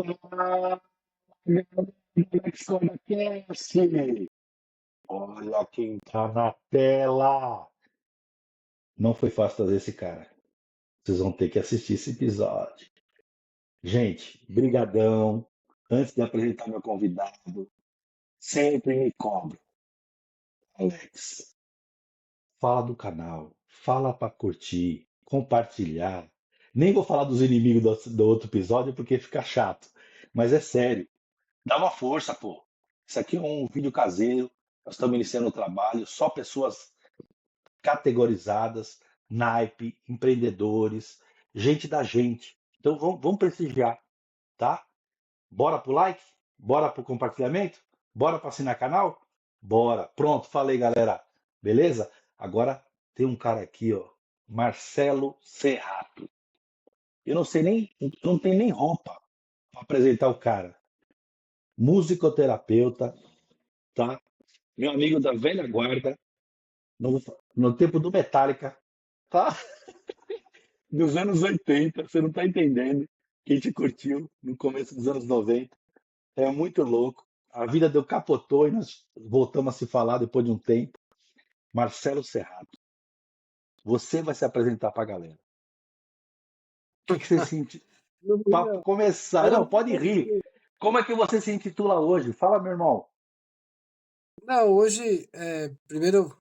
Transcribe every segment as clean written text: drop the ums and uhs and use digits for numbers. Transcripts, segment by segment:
Fala, galera do Alexandre. Olha quem tá na tela. Não foi fácil fazer esse cara. Vocês vão ter que assistir esse episódio. Gente, brigadão. Antes de apresentar meu convidado, sempre me cobra. Alex, fala do canal, fala pra curtir, compartilhar. Nem vou falar dos inimigos do outro episódio porque fica chato. Mas é sério. Dá uma força, pô. Isso aqui é um vídeo caseiro. Nós estamos iniciando o trabalho, só pessoas categorizadas, naipe, empreendedores, gente da gente. Então vamos prestigiar, tá? Bora pro like? Bora pro compartilhamento? Bora para assinar canal? Bora. Pronto, falei, galera. Beleza? Agora tem um cara aqui, ó, Marcelo Serrato. Eu não sei nem, não tem nem roupa para apresentar o cara. Musicoterapeuta, tá? Meu amigo da velha guarda, no tempo do Metallica, tá? Dos anos 80, você não tá entendendo. Quem te curtiu no começo dos anos 90. É muito louco. A vida deu capotou e nós voltamos a se falar depois de um tempo. Marcelo Serrato, você vai se apresentar pra galera. O que que você sente? Para Não, começar, não, pode rir. Como é que você se intitula hoje? Fala, meu irmão. não, hoje, primeiro,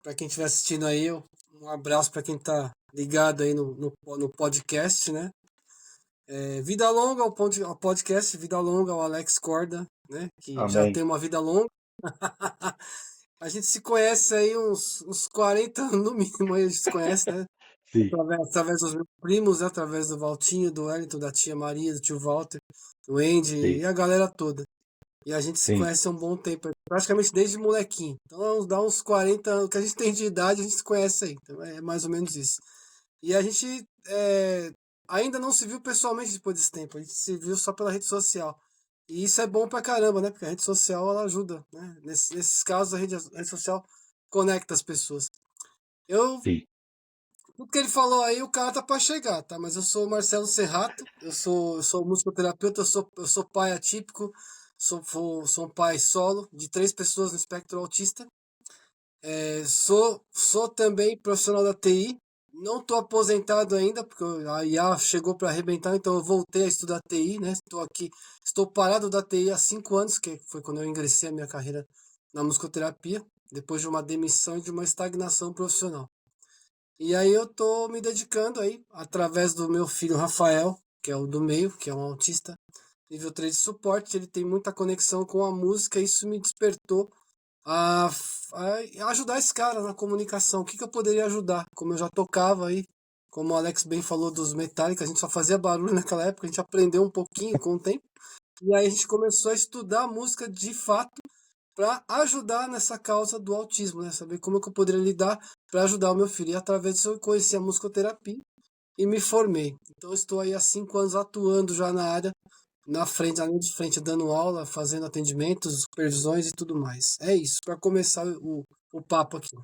para quem estiver assistindo aí, um abraço para quem tá ligado aí no podcast, né? Vida longa ao podcast, vida longa ao Alex Corda, né? Que já Amém. tem uma vida longa. A gente se conhece aí uns 40 anos no mínimo, aí a gente se conhece, né? Sim, Através dos meus primos, né? Através do Valtinho, do Wellington, da tia Maria, do tio Walter, do Andy sim, e a galera toda. E a gente se sim, conhece há um bom tempo, praticamente desde molequinho. Então dá uns 40 anos que a gente tem de idade, a gente se conhece aí. Então é mais ou menos isso. E a gente ainda não se viu pessoalmente depois desse tempo, a gente se viu só pela rede social. E isso é bom pra caramba, né? Porque a rede social ela ajuda, né? Nesses casos a rede social conecta as pessoas. Eu, sim. tudo que ele falou aí, o cara tá pra chegar, tá? Mas eu sou o Marcelo Serrato, eu sou musicoterapeuta, eu sou pai atípico, sou um pai solo de 3 pessoas no espectro autista. Sou também profissional da TI. Não estou aposentado ainda, porque a IA chegou para arrebentar, então eu voltei a estudar TI, né? Estou parado da TI há 5 anos, que foi quando eu ingressei a minha carreira na musicoterapia, depois de uma demissão e de uma estagnação profissional. E aí eu tô me dedicando aí, através do meu filho Rafael, que é o do meio, que é um autista, nível 3 de suporte, ele tem muita conexão com a música, e isso me despertou a, a ajudar esse cara na comunicação. O que eu poderia ajudar? Como eu já tocava aí, como o Alex bem falou dos Metallica, a gente só fazia barulho naquela época, a gente aprendeu um pouquinho com o tempo, e aí a gente começou a estudar música de fato para ajudar nessa causa do autismo, né? Saber como é que eu poderia lidar para ajudar o meu filho. E através disso eu conheci a musicoterapia e me formei. Então estou aí há 5 anos atuando já na área, na linha de frente, dando aula, fazendo atendimentos, supervisões e tudo mais. É isso, para começar o papo aqui.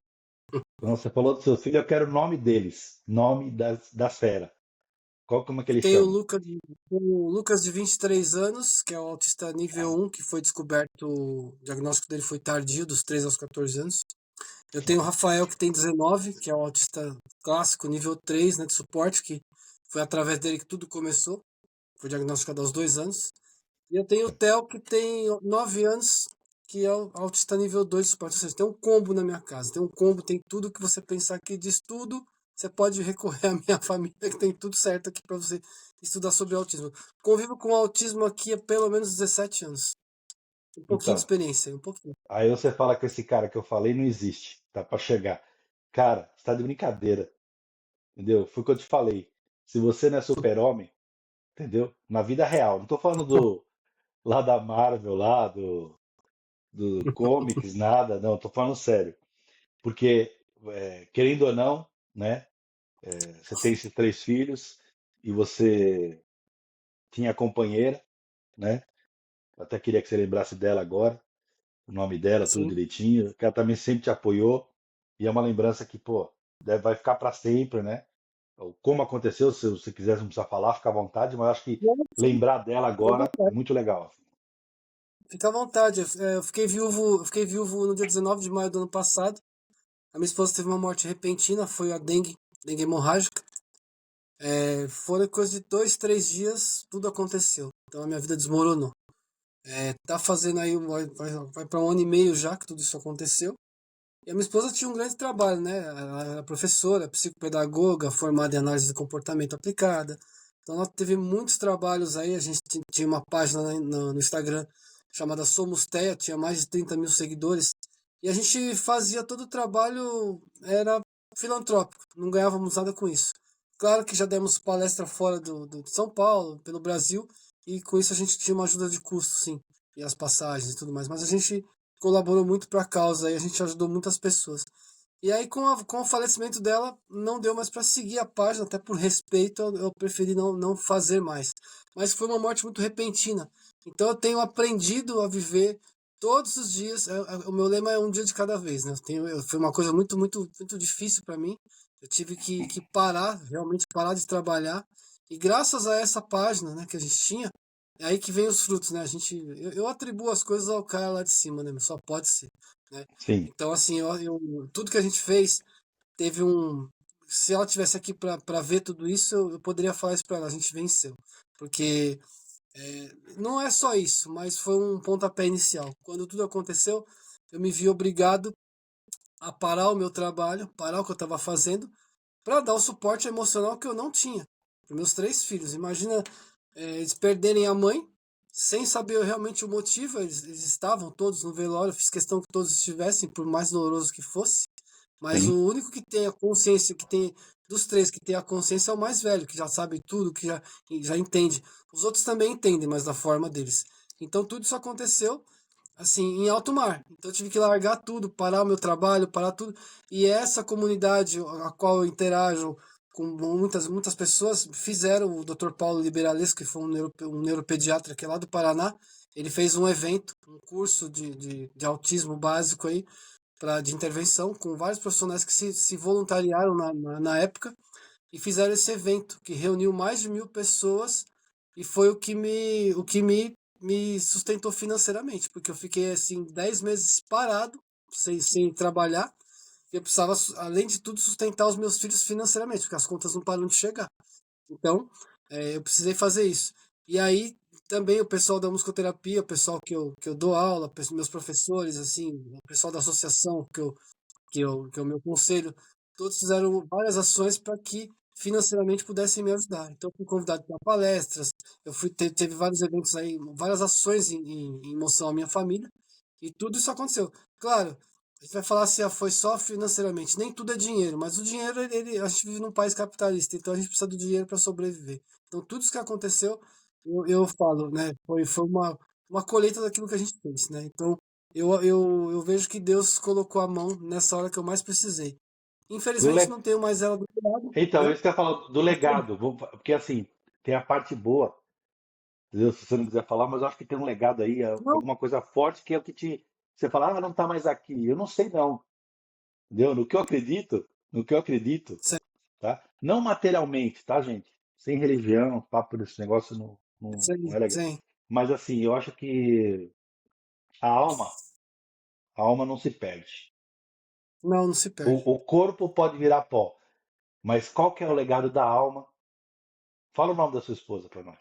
Quando você falou do seu filho, eu quero o nome deles. Nome das fera. Como é que Eu eles tenho chamam? o Lucas de 23 anos, que é o autista nível 1, que foi descoberto, o diagnóstico dele foi tardio, dos 3 aos 14 anos. Eu tenho o Rafael, que tem 19, que é o autista clássico, nível 3, né, de suporte, que foi através dele que tudo começou. Foi diagnosticado aos 2 anos. E eu tenho o Theo, que tem 9 anos, que é o autista nível 2 de suporte. Ou seja, tem um combo na minha casa. Tem um combo, tem tudo que você pensar que diz tudo. Você pode recorrer à minha família, que tem tudo certo aqui para você estudar sobre autismo. Convivo com autismo aqui há pelo menos 17 anos. Um pouquinho de Então, experiência, um pouquinho. aí você fala que esse cara que eu falei não existe. Tá pra chegar. Cara, você tá de brincadeira. Entendeu? Foi o que eu te falei. Se você não é super-homem, entendeu? Na vida real. Não tô falando do lá da Marvel, lá do comics, nada. Não, tô falando sério. Porque, querendo ou não, né? Você tem esses 3 filhos e você tinha companheira, né? Eu até queria que você lembrasse dela agora, o nome dela, tudo Sim. direitinho. Que ela também sempre te apoiou. E é uma lembrança que, pô, vai ficar para sempre, né? como aconteceu, se você quiser, não precisa falar, fica à vontade, mas acho que Fica lembrar dela à agora é vontade. muito legal. Fica à vontade. Eu fiquei viúvo no dia 19 de maio do ano passado. A minha esposa teve uma morte repentina, foi a dengue hemorrágica. Foram coisa de 2, 3 dias, tudo aconteceu. Então a minha vida desmoronou. Tá fazendo aí, vai para 1 ano e meio já que tudo isso aconteceu. E a minha esposa tinha um grande trabalho, né? Ela era professora, psicopedagoga, formada em análise de comportamento aplicada. Então ela teve muitos trabalhos aí. A gente tinha uma página no Instagram chamada Somos Teia, tinha mais de 30 mil seguidores. E a gente fazia todo o trabalho, era filantrópico, não ganhávamos nada com isso. Claro que já demos palestra fora de São Paulo, pelo Brasil, e com isso a gente tinha uma ajuda de custo, sim, e as passagens e tudo mais. Mas a gente colaborou muito para a causa e a gente ajudou muitas pessoas. E aí, com o falecimento dela, não deu mais para seguir a página, até por respeito, eu preferi não fazer mais. Mas foi uma morte muito repentina. Então, eu tenho aprendido a viver todos os dias. O meu lema é um dia de cada vez, né? Foi uma coisa muito, muito, muito difícil para mim. Eu tive que parar, realmente parar de trabalhar. E graças a essa página, né, que a gente tinha, é aí que vem os frutos, né? Eu atribuo as coisas ao cara lá de cima, né? Só pode ser, né? Sim, Então, assim, tudo que a gente fez teve um. Se ela tivesse aqui para ver tudo isso, eu poderia falar isso para ela. A gente venceu. Porque não é só isso, mas foi um pontapé inicial. Quando tudo aconteceu, eu me vi obrigado a parar o meu trabalho, parar o que eu estava fazendo, para dar o suporte emocional que eu não tinha para meus 3 filhos. Imagina, eles perderem a mãe sem saber realmente o motivo. Eles estavam todos no velório, eu fiz questão que todos estivessem, por mais doloroso que fosse. Mas sim, o único que tem a consciência, que tem dos 3 que tem a consciência é o mais velho, que já sabe tudo, que já entende. Os outros também entendem, mas da forma deles. Então tudo isso aconteceu assim, em alto mar. Então eu tive que largar tudo, parar o meu trabalho, parar tudo. E essa comunidade a qual eu interajo com muitas pessoas fizeram. O Dr. Paulo Liberalesco, que foi um neuropediatra que é lá do Paraná, ele fez um evento, um curso de autismo básico aí, de intervenção, com vários profissionais que se voluntariaram na época e fizeram esse evento, que reuniu mais de 1.000 pessoas e foi o que me sustentou financeiramente, porque eu fiquei assim 10 meses parado, sem trabalhar, e eu precisava, além de tudo, sustentar os meus filhos financeiramente, porque as contas não param de chegar. Então, eu precisei fazer isso. E aí, também o pessoal da musicoterapia, o pessoal que eu dou aula, meus professores, assim, o pessoal da associação que é o meu conselho, todos fizeram várias ações para que financeiramente pudessem me ajudar. Então, fui convidado para palestras, teve vários eventos aí, várias ações em moção à minha família, e tudo isso aconteceu. Claro, a gente vai falar se foi só financeiramente, nem tudo é dinheiro, mas o dinheiro, a gente vive num país capitalista, então a gente precisa do dinheiro para sobreviver. Então, tudo isso que aconteceu, eu falo, né, foi uma colheita daquilo que a gente fez, né? Então, eu vejo que Deus colocou a mão nessa hora que eu mais precisei. do Infelizmente le... não tenho mais ela do meu lado, Então, né? isso que eu falo do Mas tô- legado, porque assim, tem a parte boa, entendeu? Se você não quiser falar, mas eu acho que tem um legado aí, Não, alguma coisa forte que é o que te. Você fala, não tá mais aqui. Eu não sei não, entendeu? No que eu acredito, sei, tá? Não materialmente, tá, gente? Sem religião, papo desse negócio não sei, é legal. sei. Mas assim, eu acho que a alma, a alma não se perde. Não, não se perde. O corpo pode virar pó, mas qual que é o legado da alma? Fala o nome da sua esposa para nós.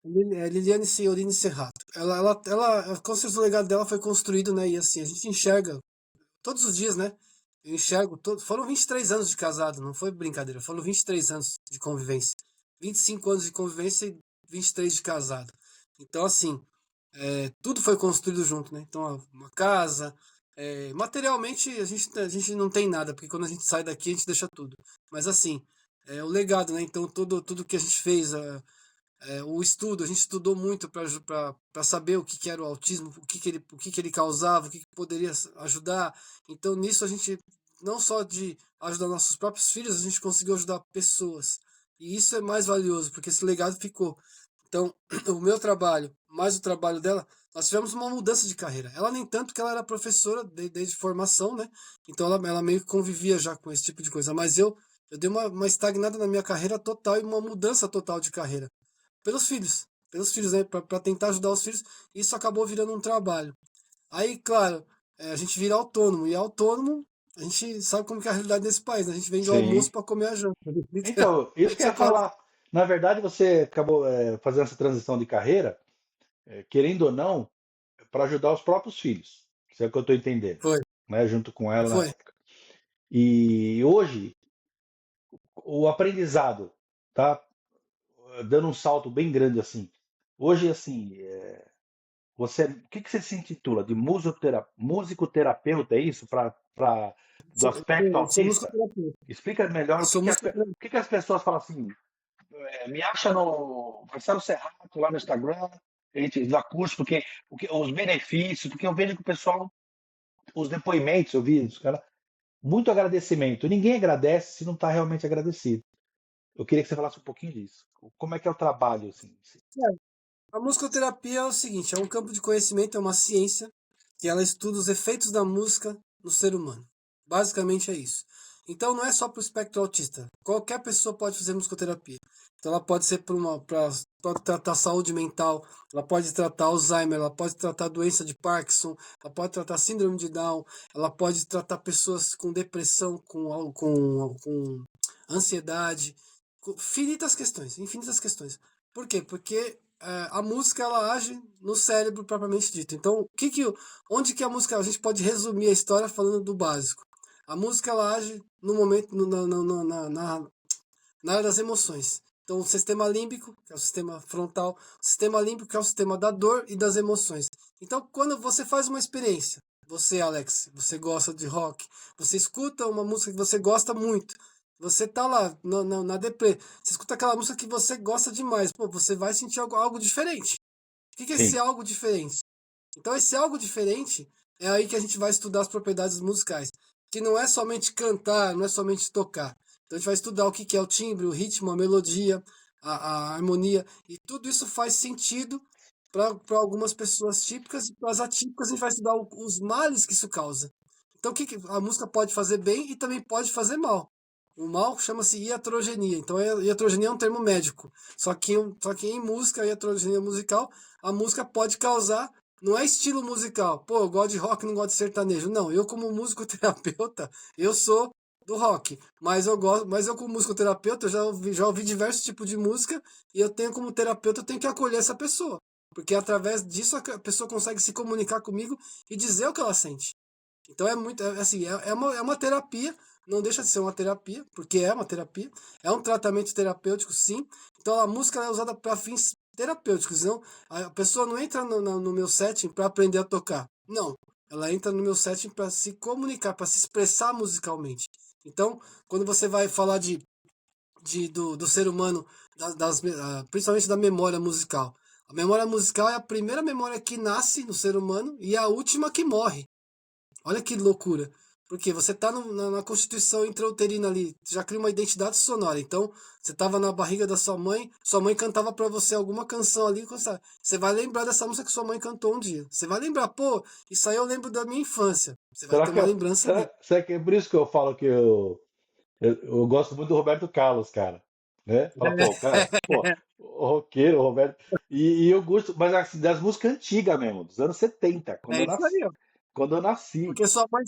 Liliane Senhorini Serrato. Com certeza o legado dela foi construído, né? E assim, a gente enxerga todos os dias, né? Eu enxergo, foram 23 anos de casado, não foi brincadeira, foram 23 anos de convivência. 25 anos de convivência e 23 de casado. Então, assim, tudo foi construído junto, né? Então, uma casa, materialmente a gente não tem nada, porque quando a gente sai daqui a gente deixa tudo. Mas assim, o legado, né? Então, tudo que a gente fez, o estudo, a gente estudou muito para saber o que era o autismo, o que ele causava, o que poderia ajudar. Então, nisso, a gente, não só de ajudar nossos próprios filhos, a gente conseguiu ajudar pessoas. E isso é mais valioso, porque esse legado ficou. Então, o meu trabalho, mais o trabalho dela, nós tivemos uma mudança de carreira. Ela nem tanto que ela era professora desde formação, né? Então ela meio que convivia já com esse tipo de coisa. Mas Eu dei uma estagnada na minha carreira total e uma mudança total de carreira. Pelos filhos, né? Pra tentar ajudar os filhos. Isso acabou virando um trabalho. Aí, claro, a gente vira autônomo. E autônomo, a gente sabe como que é a realidade desse país, né? A gente vende o Sim. almoço para comer a janta. Então, isso que eu ia Você fala, falar. Na verdade, você acabou fazendo essa transição de carreira, querendo ou não, para ajudar os próprios filhos. Isso é o que eu estou entendendo, foi, né? Junto com ela na foi. época. E hoje, o aprendizado tá dando um salto bem grande assim. Hoje, assim, você, o que que você se intitula? De musicoterapeuta, é isso? Do aspecto Eu sou autista? musicoterapeuta. Explica melhor Eu sou o musicoterapeuta. que que as pessoas falam assim, me acha no Marcelo Serrato lá no Instagram, a gente dá curso, porque os benefícios, porque eu vejo que o pessoal, os depoimentos, eu vi, os cara, muito agradecimento. Ninguém agradece se não está realmente agradecido. Eu queria que você falasse um pouquinho disso. Como é que é o trabalho, assim? A musicoterapia é o seguinte, é um campo de conhecimento, é uma ciência que ela estuda os efeitos da música no ser humano. Basicamente é isso. Então não é só para o espectro autista. Qualquer pessoa pode fazer musicoterapia. Então ela pode ser para tratar saúde mental, ela pode tratar Alzheimer, ela pode tratar doença de Parkinson, ela pode tratar síndrome de Down, ela pode tratar pessoas com depressão, com ansiedade, com infinitas questões. Por quê? Porque a música ela age no cérebro propriamente dito. Então, onde que a música a gente pode resumir a história falando do básico? A música ela age no momento na área das emoções. Então, o sistema límbico, que é o sistema frontal, o sistema límbico, que é o sistema da dor e das emoções. Então, quando você faz uma experiência, você, Alex, você gosta de rock, você escuta uma música que você gosta muito, você tá lá na deprê, você escuta aquela música que você gosta demais, pô, você vai sentir algo diferente. O que é esse Sim, algo diferente? Então, esse algo diferente é aí que a gente vai estudar as propriedades musicais, que não é somente cantar, não é somente tocar. Então, a gente vai estudar o que é o timbre, o ritmo, a melodia, a harmonia, e tudo isso faz sentido para algumas pessoas típicas e para as atípicas a gente vai estudar os males que isso causa. Então, que a música pode fazer bem e também pode fazer mal. O mal chama-se iatrogenia. Então, a iatrogenia é um termo médico. Só que em música, a iatrogenia musical, a música pode causar. Não é estilo musical. Pô, eu gosto de rock, não gosto de sertanejo. Não, eu como musicoterapeuta, eu sou do rock. Mas eu como musicoterapeuta, eu já ouvi diversos tipos de música e eu tenho como terapeuta, eu tenho que acolher essa pessoa. Porque através disso a pessoa consegue se comunicar comigo e dizer o que ela sente. Então assim, é uma terapia, não deixa de ser uma terapia, porque é uma terapia, é um tratamento terapêutico, sim. Então a música ela é usada para fins terapêuticos, não, a pessoa não entra no meu setting para aprender a tocar, não, ela entra no meu setting para se comunicar, para se expressar musicalmente. Então, quando você vai falar do ser humano, principalmente da memória musical, a memória musical é a primeira memória que nasce no ser humano e a última que morre. Olha que loucura. Porque você tá na constituição intrauterina ali, já cria uma identidade sonora. Então, você tava na barriga da sua mãe cantava pra você alguma canção ali, você vai lembrar dessa música que sua mãe cantou um dia. Você vai lembrar, pô, isso aí eu lembro da minha infância. Você vai será ter que uma é, lembrança ali. será que é por isso que eu falo que eu gosto muito do Roberto Carlos, cara, né? Fala, pô, cara, pô, o roqueiro, o Roberto, e eu gosto, mas assim, das músicas antigas mesmo, dos anos 70, É isso aí, ó. quando eu nasci. Porque sua mãe e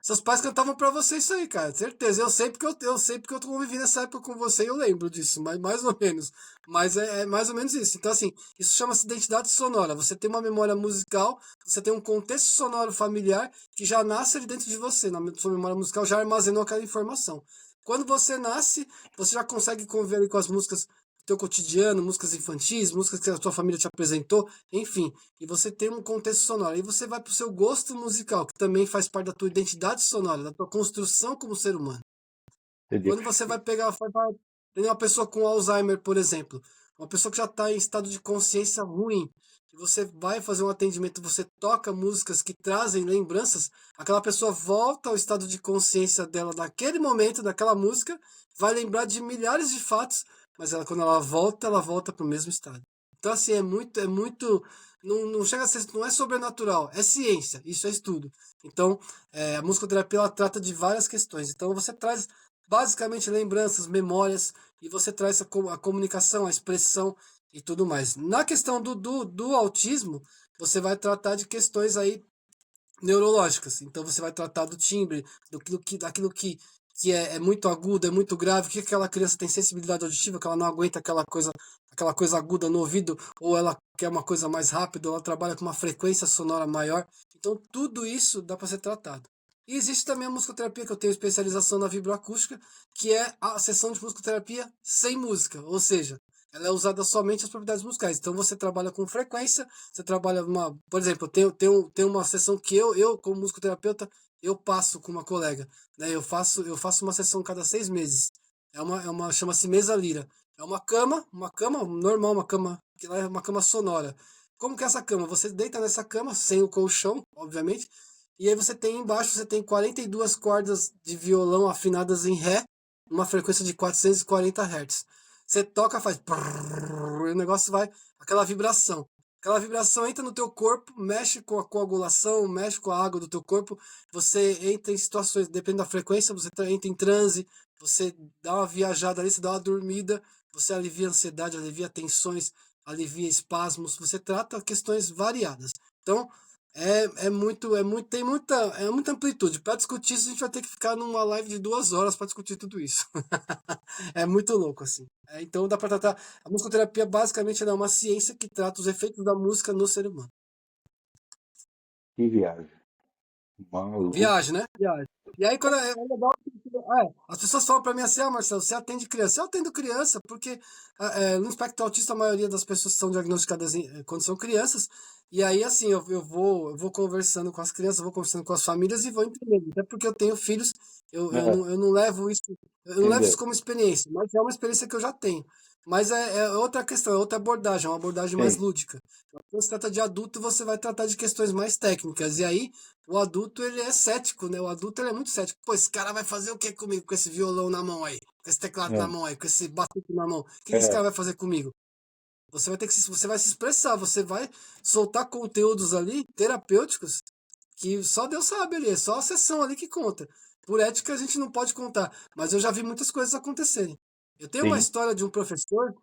seus pais cantavam pra você isso aí, cara. Certeza. Eu sei porque eu convivi nessa época com você e eu lembro disso, mas mais ou menos. Mas é mais ou menos isso. Então, assim, isso chama-se identidade sonora. Você tem uma memória musical, você tem um contexto sonoro familiar que já nasce ali dentro de você. Na sua memória musical já armazenou aquela informação. Quando você nasce, você já consegue conviver ali com as músicas do teu cotidiano, músicas infantis, músicas que a tua família te apresentou, enfim. E você tem um contexto sonoro. Aí você vai pro seu gosto musical, que também faz parte da tua identidade sonora, da tua construção como ser humano. Entendeu? Quando você vai pegar, tem uma pessoa com Alzheimer, por exemplo, uma pessoa que já está em estado de consciência ruim, e você vai fazer um atendimento, você toca músicas que trazem lembranças, aquela pessoa volta ao estado de consciência dela naquele momento, daquela música, vai lembrar de milhares de fatos, mas quando ela volta para o mesmo estado. Então, assim, é muito, não chega a ser, não é sobrenatural, é ciência, isso é estudo. Então, a musicoterapia ela trata de várias questões. Então, você traz basicamente lembranças, memórias, e você traz a comunicação, a expressão e tudo mais. Na questão do autismo, você vai tratar de questões aí neurológicas. Então você vai tratar do timbre, daquilo que é muito agudo, é muito grave, que aquela criança tem sensibilidade auditiva, que ela não aguenta aquela coisa aguda no ouvido, ou ela quer uma coisa mais rápida, ou ela trabalha com uma frequência sonora maior. Então tudo isso dá para ser tratado. E existe também a musicoterapia, que eu tenho especialização na vibroacústica, que é a sessão de musicoterapia sem música, ou seja, ela é usada somente as propriedades musicais. Então você trabalha com frequência, você trabalha uma, por exemplo, tenho uma sessão que eu como musicoterapeuta, eu passo com uma colega, né? Eu faço uma sessão cada 6 meses. Chama-se mesa lira. É uma cama normal, uma cama que lá é uma cama sonora. Como que é essa cama? Você deita nessa cama sem o colchão, obviamente, e aí você tem 42 cordas de violão afinadas em ré, uma frequência de 440 Hz. Você toca, faz prrr, e o negócio vai, aquela vibração. Aquela vibração entra no teu corpo, mexe com a coagulação, mexe com a água do teu corpo. Você entra em situações, dependendo da frequência, você entra em transe, você dá uma viajada ali, você dá uma dormida, você alivia a ansiedade, alivia tensões, alivia espasmos, você trata questões variadas. Então, é muita amplitude. Para discutir isso, a gente vai ter que ficar numa live de 2 horas para discutir tudo isso. É muito louco, assim. Então dá para tratar. A musicoterapia basicamente ela é uma ciência que trata os efeitos da música no ser humano. Que viagem. Maluco. Viagem, né? Viagem. E aí, quando é legal, as pessoas falam para mim assim, Marcelo, você atende criança? Eu atendo criança, porque no espectro autista a maioria das pessoas são diagnosticadas quando são crianças, e aí, assim, eu vou conversando com as crianças, vou conversando com as famílias e vou entendendo. Até porque eu tenho filhos, É, eu não levo isso, eu não levo isso entendeu? como experiência, mas é uma experiência que eu já tenho. Mas é outra questão, é outra abordagem, é uma abordagem mais Sim. lúdica. Quando se trata de adulto, você vai tratar de questões mais técnicas, e aí o adulto, ele é cético, né? O adulto, ele é muito cético. Pô, esse cara vai fazer o que comigo com esse violão na mão aí? Com esse teclado na É, mão aí? Com esse batuque na mão? O que esse é, cara vai fazer comigo? Você vai se expressar, você vai soltar conteúdos ali terapêuticos que só Deus sabe ali, é só a sessão ali que conta. Por ética a gente não pode contar, mas eu já vi muitas coisas acontecerem. Eu tenho uma sim. história de um professor,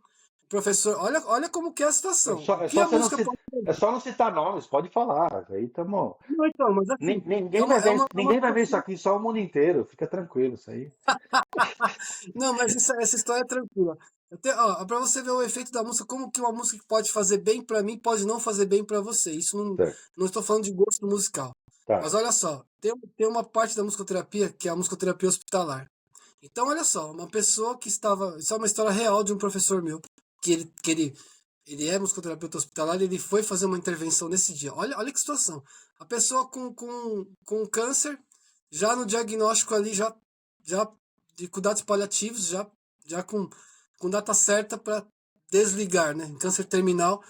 olha como que é a É situação. só, O é que só a você não música citar, pode fazer? é só não citar nomes, pode falar. Aí tamo. Não, então, mas assim, é Ninguém uma, vai é ver, uma, é uma ninguém vai ver isso situação. aqui, só o mundo inteiro. Fica tranquilo, isso aí. Não, mas essa história é tranquila. Ó, pra você ver o efeito da música, como que uma música que pode fazer bem pra mim pode não fazer bem pra você. Isso não, Certo. não estou falando de gosto musical. Mas Tá. olha só, tem uma parte da musicoterapia que é a musicoterapia hospitalar. Então, olha só, uma pessoa que estava. Isso é uma história real de um professor meu, ele é musicoterapeuta hospitalar e ele foi fazer uma intervenção nesse dia. Olha que situação. A pessoa com câncer, já no diagnóstico ali, já de cuidados paliativos, já com data certa para desligar, né? Em câncer terminal,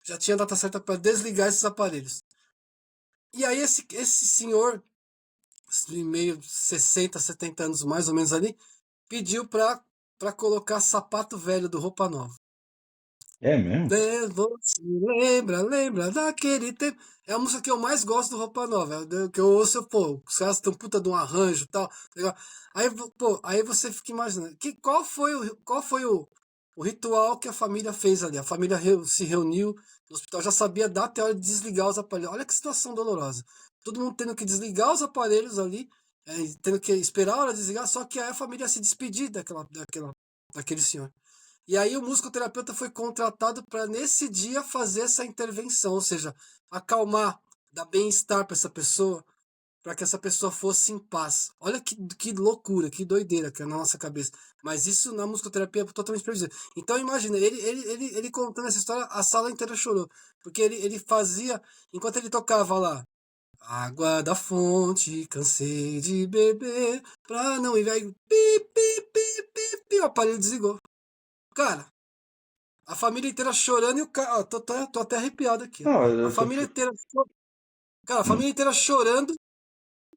já tinha data certa para desligar esses aparelhos. E aí esse senhor, de meio 60, 70 anos mais ou menos ali, pediu para colocar sapato velho do Roupa Nova. É mesmo? Você lembra daquele tempo. É a música que eu mais gosto do Roupa Nova. Que eu ouço, pô, os caras têm puta de um arranjo e tal. Legal. Aí, pô, aí você fica imaginando. Qual foi o ritual que a família fez ali? A família se reuniu no hospital, já sabia a data e a hora de desligar os aparelhos. Olha que situação dolorosa. Todo mundo tendo que desligar os aparelhos ali, tendo que esperar a hora de desligar, só que aí a família ia se despedir daquele senhor. E aí o musicoterapeuta foi contratado para nesse dia fazer essa intervenção, ou seja, acalmar, dar bem-estar para essa pessoa, para que essa pessoa fosse em paz. Olha que loucura, que doideira que é na nossa cabeça. Mas isso na musicoterapia é totalmente previsível. Então imagina, ele contando essa história, a sala inteira chorou. Porque ele fazia, enquanto ele tocava lá, água da fonte, cansei de beber, pra não ir, velho, pi, pi, pi, pi, pi, o aparelho desligou. Cara, a família inteira chorando e o cara. Ó, tô até arrepiado aqui, ó. Não, A eu tô. família inteira. Cara, a Hum. família inteira chorando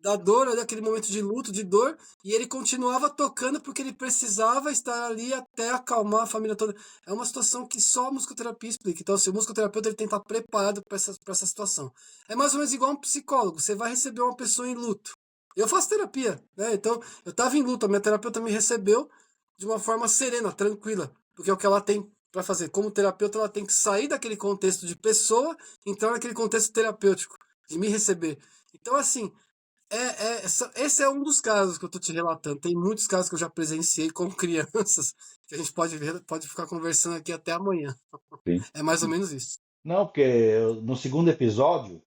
da dor, daquele momento de luto, de dor, e ele continuava tocando porque ele precisava estar ali até acalmar a família toda. É uma situação que só a musicoterapia explica. Então, assim, o musicoterapeuta ele tem que estar preparado para essa situação. É mais ou menos igual um psicólogo. Você vai receber uma pessoa em luto. Eu faço terapia, né? Então, eu tava em luta, minha terapeuta me recebeu de uma forma serena, tranquila, porque é o que ela tem para fazer. Como terapeuta, ela tem que sair daquele contexto de pessoa, entrar naquele contexto terapêutico, de me receber. Então, assim, esse é um dos casos que eu tô te relatando. Tem muitos casos que eu já presenciei com crianças, que a gente pode ver, pode ficar conversando aqui até amanhã. Sim. É mais ou menos isso. Não, porque no segundo episódio,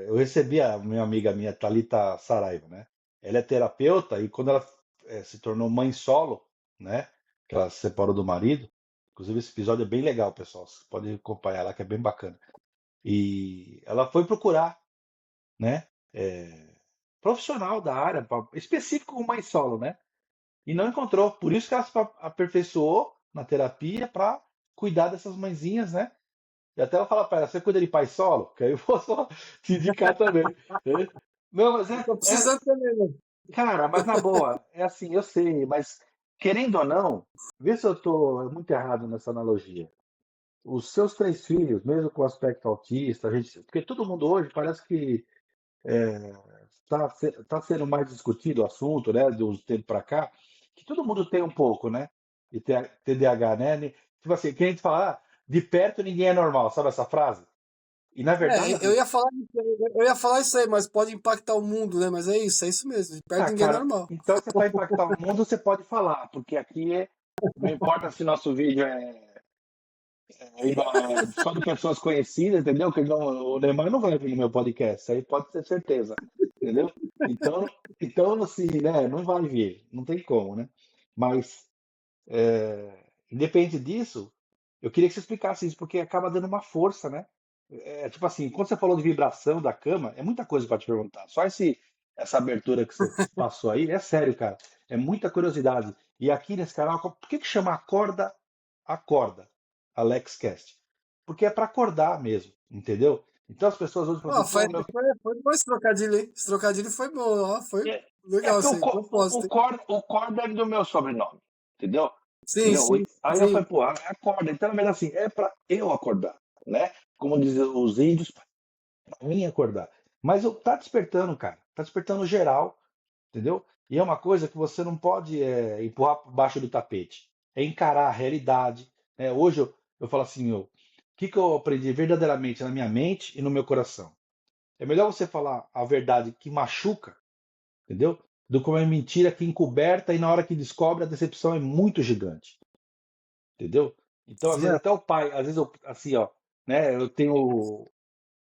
eu recebi a minha amiga minha, Thalita Saraiva, né? Ela é terapeuta e quando ela se tornou mãe solo, né? Que ela se separou do marido. Inclusive, esse episódio é bem legal, pessoal. Você pode acompanhar lá, que é bem bacana. E ela foi procurar, né? Profissional da área, específico com mãe solo, né? E não encontrou. Por isso que ela se aperfeiçoou na terapia para cuidar dessas mãezinhas, né? E até ela fala para ela, você cuida de pai solo? Que aí eu vou só te indicar também. Né? Não, mas Tô precisando também, né? cara, mas na boa, é assim, eu sei, mas querendo ou não, vê se eu tô muito errado nessa analogia. Os seus três filhos, mesmo com o aspecto autista, a gente, porque todo mundo hoje parece que está sendo mais discutido o assunto, né, de uns tempos para cá, que todo mundo tem um pouco, né, de TDAH, né? Tipo assim, que a gente fala, de perto ninguém é normal, sabe essa frase? E na verdade, Eu ia falar isso aí, mas pode impactar o mundo, né? Mas é isso mesmo. De perto ah, ninguém é cara, normal. então você para impactar o mundo, você pode falar, porque aqui não importa se nosso vídeo só de pessoas conhecidas, entendeu? Que não, o Neymar não vai vir no meu podcast, aí pode ter certeza, entendeu? Então, então assim, né, não vai vir, não tem como, né? Mas, independente disso, eu queria que você explicasse isso, porque acaba dando uma força, né? Tipo assim, quando você falou de vibração da cama, é muita coisa para te perguntar. Só essa abertura que você passou aí, é sério, cara. É muita curiosidade. E aqui nesse canal, por que que chama Acorda, AlexCast? Porque é para acordar mesmo, entendeu? Então as pessoas hoje falam Ó, assim, pô, meu. foi bom esse trocadilho, hein? Esse trocadilho foi bom, ó. Foi legal Porque isso aí. Propósito, hein? o Corda é do meu sobrenome, entendeu? Sim, Entendeu? sim, Aí eu sim. falei, pô, acorda. Então, mas assim, é para eu acordar, né? Como dizem os índios, para mim acordar. Mas tá despertando, cara. Tá despertando geral, entendeu? E é uma coisa que você não pode empurrar por baixo do tapete. É encarar a realidade. Né? Hoje eu falo assim, o que eu aprendi verdadeiramente na minha mente e no meu coração? É melhor você falar a verdade que machuca, entendeu? Do que uma mentira que encoberta e na hora que descobre a decepção é muito gigante, entendeu? Então, às vezes Certo. até o pai, às vezes eu, assim, ó, né? Eu tenho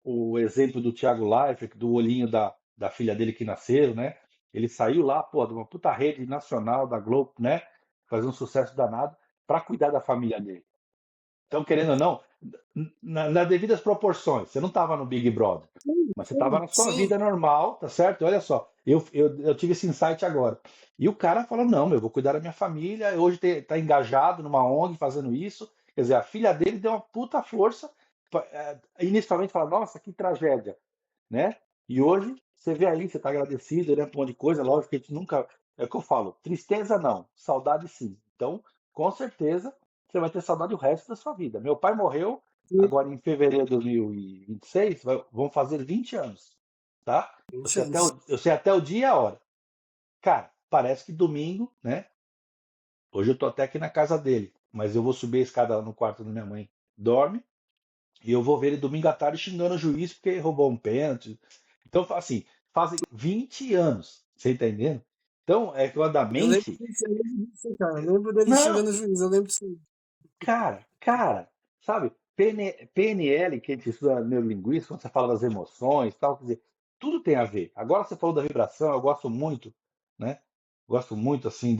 o exemplo do Thiago Leifert, do olhinho da filha dele que nasceu, né? Ele saiu lá, pô, de uma puta rede nacional da Globo, né? Fazer um sucesso danado para cuidar da família dele. Então, querendo ou não, nas devidas proporções, você não estava no Big Brother, mas você estava Sim, na sua sim. vida normal, tá certo? Olha só, eu tive esse insight agora. E o cara falou: não, meu, eu vou cuidar da minha família. Hoje está engajado numa ONG fazendo isso. Quer dizer, a filha dele deu uma puta força. Inicialmente fala: nossa, que tragédia, né? E hoje você vê aí, você está agradecido, né? Por um monte de coisa. Lógico que a gente nunca. É o que eu falo: tristeza não, saudade sim. Então, com certeza, você vai ter saudade o resto da sua vida. Meu pai morreu Sim. agora em fevereiro de 2026, vão fazer 20 anos, tá? 20 anos. Eu sei até o dia e a hora. Cara, parece que domingo, né? Hoje eu tô até aqui na casa dele, mas eu vou subir a escada lá no quarto da minha mãe. Dorme, e eu vou ver ele domingo à tarde xingando o juiz porque roubou um pênalti. Então, assim, fazem 20 anos, você tá entendendo? Então, é que da mente. Eu lembro disso, cara. Eu lembro dele Não, xingando o juiz, eu lembro disso. cara, sabe? PNL, que a gente estuda neurolinguística, quando você fala das emoções, e tal, quer dizer, tudo tem a ver. Agora você falou da vibração, eu gosto muito, né? Gosto muito, assim,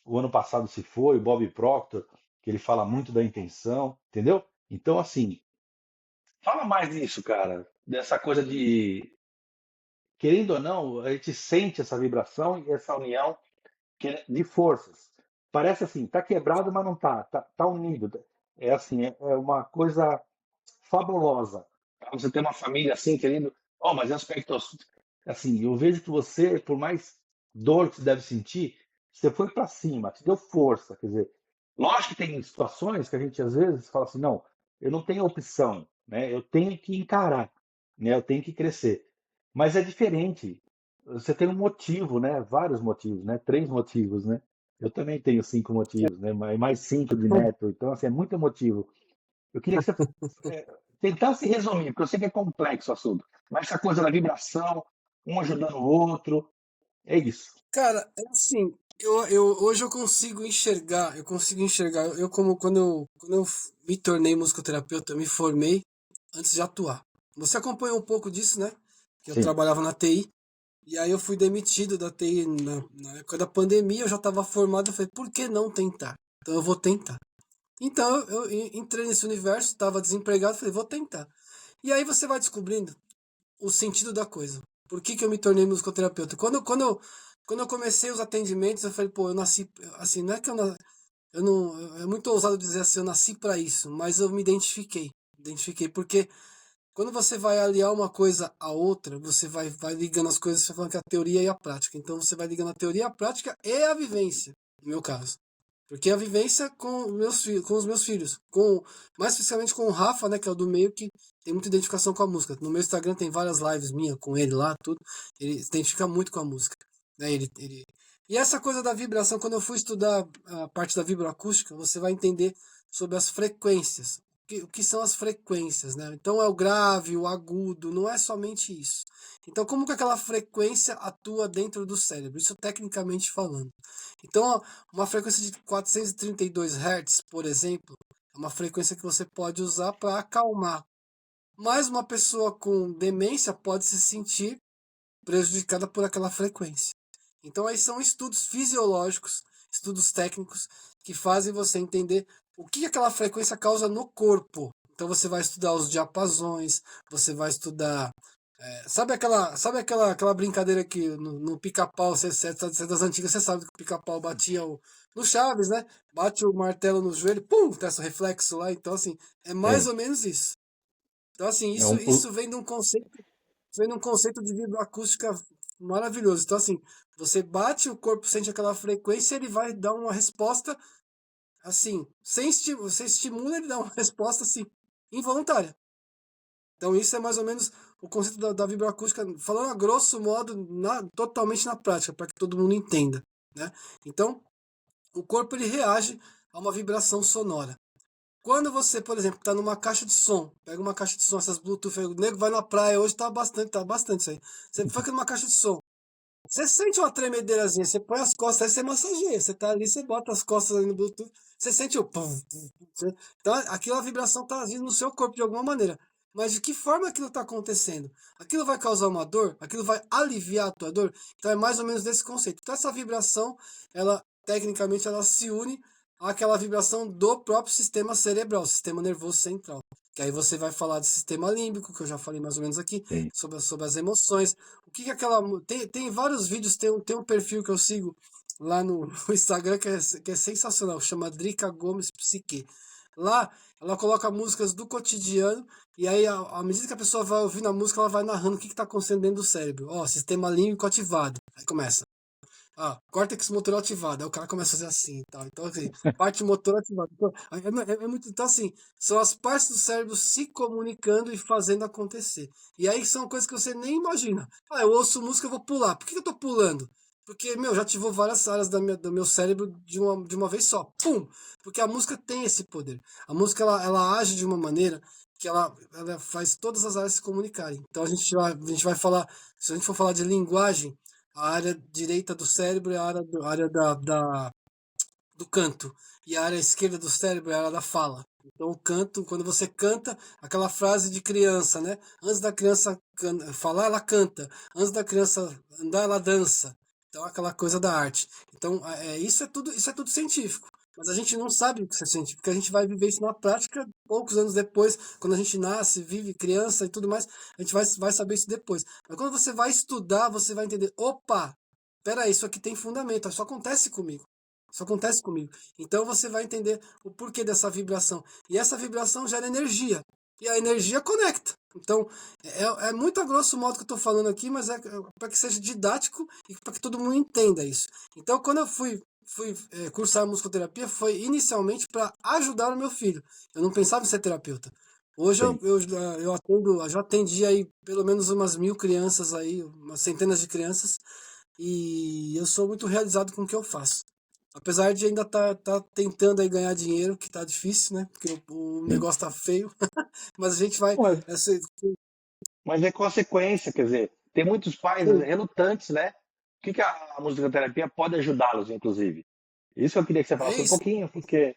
o ano passado se foi, o Bob Proctor, que ele fala muito da intenção, entendeu? Então, assim, fala mais disso, cara, dessa coisa de, querendo ou não, a gente sente essa vibração e essa união de forças. Parece assim, tá quebrado, mas não tá, tá unido. É assim, é uma coisa fabulosa. Você tem uma família assim, querendo. Oh, mas é aspectos. Assim, eu vejo que você, por mais dor que você deve sentir, você foi para cima, te deu força. Quer dizer, lógico que tem situações que a gente às vezes fala assim: não, eu não tenho opção, né? Eu tenho que encarar, né? Eu tenho que crescer. Mas é diferente. Você tem um motivo, né? Vários motivos, né? 3 motivos, né? Eu também tenho 5 motivos, né? Mais 5 de neto. Então, assim, é muito motivo. Eu queria que você é, tentasse resumir, porque eu sei que é complexo o assunto. Mas essa coisa da vibração, um ajudando o outro, é isso. Cara, é assim, hoje eu consigo enxergar, eu como quando eu me tornei musicoterapeuta, eu me formei antes de atuar. Você acompanhou um pouco disso, né? Que eu Sim. trabalhava na TI, e aí eu fui demitido da TI na época da pandemia, eu já estava formado, eu falei, por que não tentar? Então eu vou tentar. Então eu entrei nesse universo, estava desempregado, falei, vou tentar. E aí você vai descobrindo o sentido da coisa. Por que eu me tornei musicoterapeuta? Quando eu comecei os atendimentos, eu falei, pô, eu nasci, assim, não é que eu não, é muito ousado dizer assim, eu nasci para isso, mas eu me identifiquei, porque quando você vai aliar uma coisa à outra, você vai ligando as coisas, você falando que a teoria e a prática. Então você vai ligando a teoria, a prática e a vivência, no meu caso. Porque a vivência com os meus filhos, mais especificamente com o Rafa, né, que é o do meio, que tem muita identificação com a música. No meu Instagram tem várias lives minhas com ele lá, tudo. Ele se identifica muito com a música, né? E essa coisa da vibração, quando eu fui estudar a parte da vibroacústica, você vai entender sobre as frequências. O que são as frequências, né? Então é o grave, o agudo, não é somente isso. Então, como que aquela frequência atua dentro do cérebro? Isso tecnicamente falando. Então, uma frequência de 432 Hz, por exemplo, é uma frequência que você pode usar para acalmar. Mas uma pessoa com demência pode se sentir prejudicada por aquela frequência. Então, aí são estudos fisiológicos, estudos técnicos, que fazem você entender o que aquela frequência causa no corpo. Então, você vai estudar os diapasões, você vai estudar sabe aquela brincadeira que no pica-pau, você é das antigas, você sabe que o pica-pau batia no Chaves, né? Bate o martelo no joelho, pum, tem esse reflexo lá. Então, assim, é mais É, ou menos isso. Então, assim, é isso vem de um conceito de vibroacústica maravilhoso. Então, assim, você bate, o corpo sente aquela frequência, ele vai dar uma resposta, assim, você estimula, ele dá uma resposta, assim, involuntária. Então isso é mais ou menos o conceito da vibroacústica, falando a grosso modo, totalmente na prática, para que todo mundo entenda, né? Então, o corpo ele reage a uma vibração sonora. Quando você, por exemplo, está numa caixa de som, pega uma caixa de som, essas Bluetooth, o nego vai na praia hoje, tá bastante isso aí. Você fica numa caixa de som, você sente uma tremedeirazinha, você põe as costas, aí você massageia, você tá ali, você bota as costas ali no Bluetooth, você sente o pum, pum, pum. Então aquilo a vibração tá agindo no seu corpo de alguma maneira. Mas de que forma aquilo está acontecendo? Aquilo vai causar uma dor? Aquilo vai aliviar a tua dor? Então é mais ou menos desse conceito. Então essa vibração, ela tecnicamente ela se une àquela vibração do próprio sistema cerebral, sistema nervoso central. Que aí você vai falar do sistema límbico, que eu já falei mais ou menos aqui, sim. sobre as emoções. O que aquela. Tem vários vídeos, tem um perfil que eu sigo lá no Instagram que é sensacional, chama Drica Gomes Psique. Lá ela coloca músicas do cotidiano e aí, à medida que a pessoa vai ouvindo a música, ela vai narrando o que está acontecendo dentro do cérebro. Ó, sistema límbico ativado. Aí começa. Ah, córtex motor ativado. Aí o cara começa a fazer assim e tal. Então, assim, parte motor ativada. Então, é muito, então, assim, são as partes do cérebro se comunicando e fazendo acontecer. E aí são coisas que você nem imagina. Ah, eu ouço música, eu vou pular. Por que eu tô pulando? Porque, meu, já ativou várias áreas do meu cérebro de uma vez só. Pum! Porque a música tem esse poder. A música, ela age de uma maneira que ela faz todas as áreas se comunicarem. Então a gente vai falar, se a gente for falar de linguagem, a área direita do cérebro é a área do canto. E a área esquerda do cérebro é a área da fala. Então, o canto, quando você canta, aquela frase de criança, né? Antes da criança falar, ela canta. Antes da criança andar, ela dança. Então, aquela coisa da arte. Então, isso é tudo científico. Mas a gente não sabe o que é científico, porque a gente vai viver isso na prática poucos anos depois, quando a gente nasce, vive criança e tudo mais, a gente vai saber isso depois. Mas quando você vai estudar, você vai entender, opa, peraí, isso aqui tem fundamento, isso acontece comigo. Isso acontece comigo. Então você vai entender o porquê dessa vibração. E essa vibração gera energia. E a energia conecta. Então, é muito a grosso modo que eu estou falando aqui, mas é para que seja didático e para que todo mundo entenda isso. Então, quando eu fui cursar musicoterapia, foi inicialmente para ajudar o meu filho. Eu não pensava em ser terapeuta. Hoje Sim. eu atendo, eu já atendi aí pelo menos umas 1.000 crianças aí, umas centenas de crianças, e eu sou muito realizado com o que eu faço. Apesar de ainda tá tentando aí ganhar dinheiro, que tá difícil, né? Porque o Sim. negócio tá feio, mas a gente vai. Mas, Essa, mas é consequência, quer dizer, tem muitos pais sim, relutantes, né? O que que a musicoterapia pode ajudá-los, inclusive? Isso eu queria que você é falasse um isso. pouquinho, porque, É,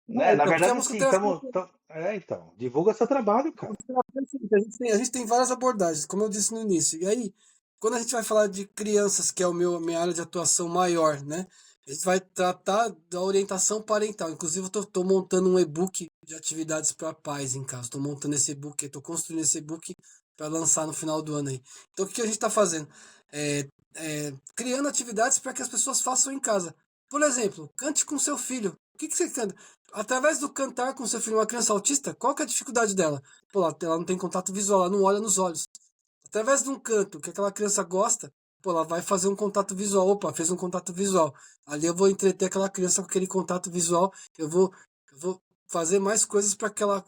né, na então, porque a verdade, assim, musicoterapia, estamos. Então, divulga seu trabalho, a cara. musicoterapia, assim, a gente tem várias abordagens, como eu disse no início. E aí, quando a gente vai falar de crianças, que é minha área de atuação maior, né? A gente vai tratar da orientação parental. Inclusive, eu tô montando um e-book de atividades para pais em casa. Estou montando esse e-book, estou construindo esse e-book para lançar no final do ano aí. Então, o que a gente está fazendo? Criando atividades para que as pessoas façam em casa. Por exemplo, cante com seu filho. O que você canta? Através do cantar com seu filho, uma criança autista, qual que é a dificuldade dela? Pô, ela não tem contato visual, ela não olha nos olhos. Através de um canto que aquela criança gosta, pô, ela vai fazer um contato visual. Opa, fez um contato visual. Ali eu vou entreter aquela criança com aquele contato visual. Eu vou fazer mais coisas para que ela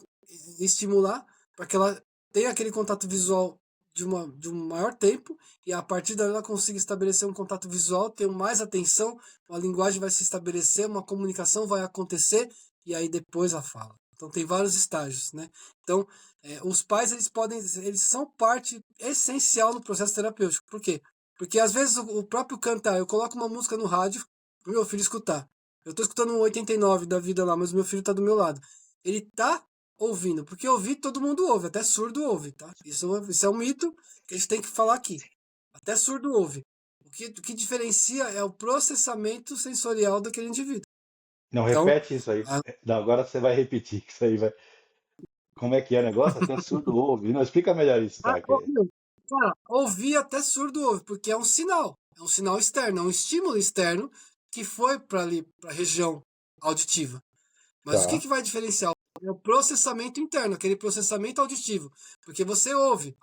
estimular, para que ela tenha aquele contato visual de um maior tempo e a partir daí ela consiga estabelecer um contato visual, ter mais atenção, uma linguagem vai se estabelecer, uma comunicação vai acontecer e aí depois a fala. Então tem vários estágios, né? Então os pais eles são parte essencial no processo terapêutico. Por quê? Porque às vezes o próprio cantar, eu coloco uma música no rádio pro meu filho escutar. Eu tô escutando um 89 da vida lá, mas o meu filho tá do meu lado. Ele tá ouvindo, porque ouvir todo mundo ouve, até surdo ouve, tá? Isso é um mito que a gente tem que falar aqui. Até surdo ouve. O que diferencia é o processamento sensorial daquele indivíduo. Não, Então, repete isso aí. a, Não, agora você vai repetir, que isso aí vai. Como é que é o negócio? Até surdo ouve. Não, explica melhor isso, Ah, tá? meu, cara, ouvir até surdo ouve, porque é um sinal externo, é um estímulo externo que foi para ali, para a região auditiva. Mas o Tá. que vai diferenciar? É o processamento interno, aquele processamento auditivo. Porque você ouve,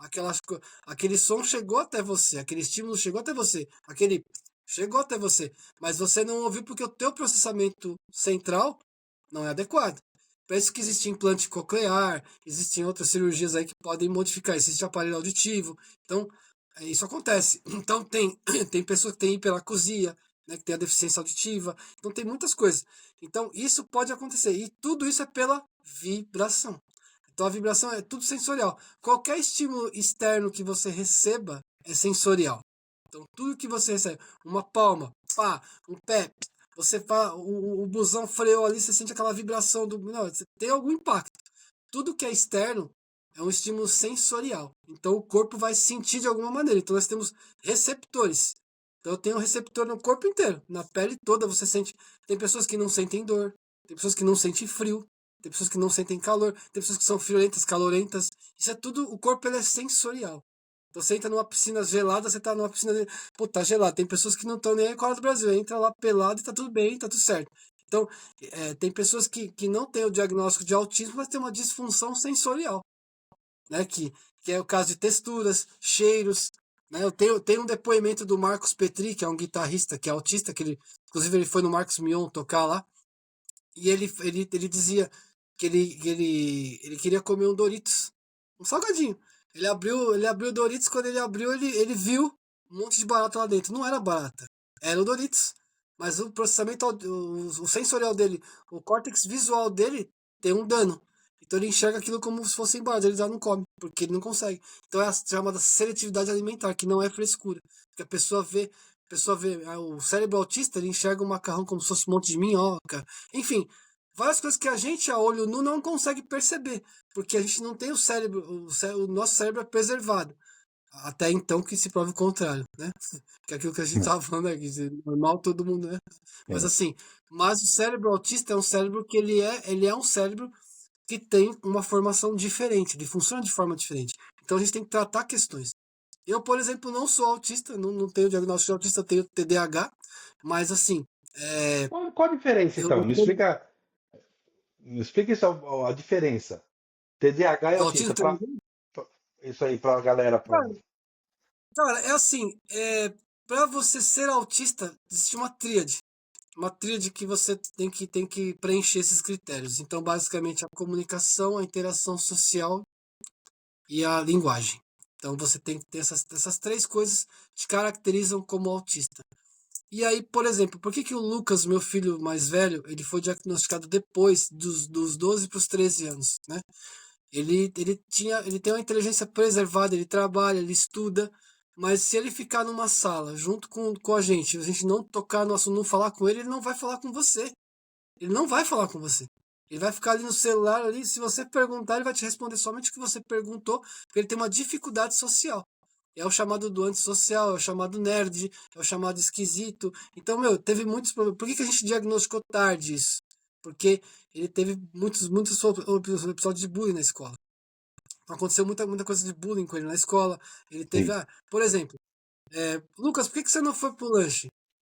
aquele som chegou até você, aquele estímulo chegou até você, aquele chegou até você, mas você não ouviu porque o teu processamento central não é adequado. Para isso que existe implante coclear, existem outras cirurgias aí que podem modificar, existe aparelho auditivo. Então, isso acontece. Então tem pessoa que tem hiperacusia, né, que tem a deficiência auditiva. Então tem muitas coisas. Então isso pode acontecer. E tudo isso é pela vibração. Então a vibração é tudo sensorial. Qualquer estímulo externo que você receba é sensorial. Então tudo que você recebe, uma palma, pá, um pé, o busão freou ali, você sente aquela vibração do. Não, você tem algum impacto. Tudo que é externo é um estímulo sensorial. Então o corpo vai sentir de alguma maneira. Então nós temos receptores. Então eu tenho um receptor no corpo inteiro, na pele toda você sente. Tem pessoas que não sentem dor, tem pessoas que não sentem frio, tem pessoas que não sentem calor, tem pessoas que são friolentas, calorentas. Isso é tudo, o corpo ele é sensorial. Então você entra numa piscina gelada, você tá numa piscina de. Pô, tá gelado. Tem pessoas que não estão nem aí com a hora do Brasil. Entra lá pelado e tá tudo bem, tá tudo certo. Então, tem pessoas que não têm o diagnóstico de autismo, mas tem uma disfunção sensorial, né? Que é o caso de texturas, cheiros. Né? Tenho um depoimento do Marcos Petri, que é um guitarrista que é autista, inclusive ele foi no Marcos Mion tocar lá, e ele dizia ele queria comer um Doritos, um salgadinho. Ele abriu o Doritos, quando ele abriu, ele viu um monte de barata lá dentro. Não era barata, era o Doritos. Mas o processamento, o sensorial dele, o córtex visual dele tem um dano. Então ele enxerga aquilo como se fosse barata, ele já não come, porque ele não consegue. Então é a chamada seletividade alimentar, que não é frescura. Porque a pessoa vê, o cérebro autista, ele enxerga o macarrão como se fosse um monte de minhoca. Enfim, várias coisas que a gente, a olho nu, não consegue perceber, porque a gente não tem o cérebro, o nosso cérebro é preservado. Até então que se prove o contrário, né? Que é aquilo que a gente estava falando aqui, normal todo mundo, né? Mas É. assim, mas o cérebro autista é um cérebro que ele é um cérebro que tem uma formação diferente, ele funciona de forma diferente. Então a gente tem que tratar questões. Eu, por exemplo, não sou autista, não tenho diagnóstico de autista, tenho TDAH, mas assim, é, Qual a diferença, eu, então? Me explica isso, a diferença. TDAH e do autismo autista, tem. isso aí, pra galera. Cara, é assim, para você ser autista, existe uma tríade. uma tríade que você tem que preencher esses critérios. Então, basicamente, a comunicação, a interação social e a linguagem. Então, você tem que ter essas três coisas que te caracterizam como autista. E aí, por exemplo, por que, que o Lucas, meu filho mais velho, ele foi diagnosticado depois dos 12 para os 13 anos, né? Ele tem uma inteligência preservada, ele trabalha, ele estuda, mas se ele ficar numa sala junto com a gente não tocar no assunto, não falar com ele, ele não vai falar com você. Ele não vai falar com você. Ele vai ficar ali no celular ali, se você perguntar, ele vai te responder somente o que você perguntou, porque ele tem uma dificuldade social. É o chamado do antissocial, é o chamado nerd, é o chamado esquisito. Então, meu, teve muitos problemas. Por que, que a gente diagnosticou tarde isso? Porque ele teve muitos episódios de bullying na escola. Aconteceu muita coisa de bullying com ele na escola. Ele teve, Sim. por exemplo, Lucas, por que, que você não foi pro lanche?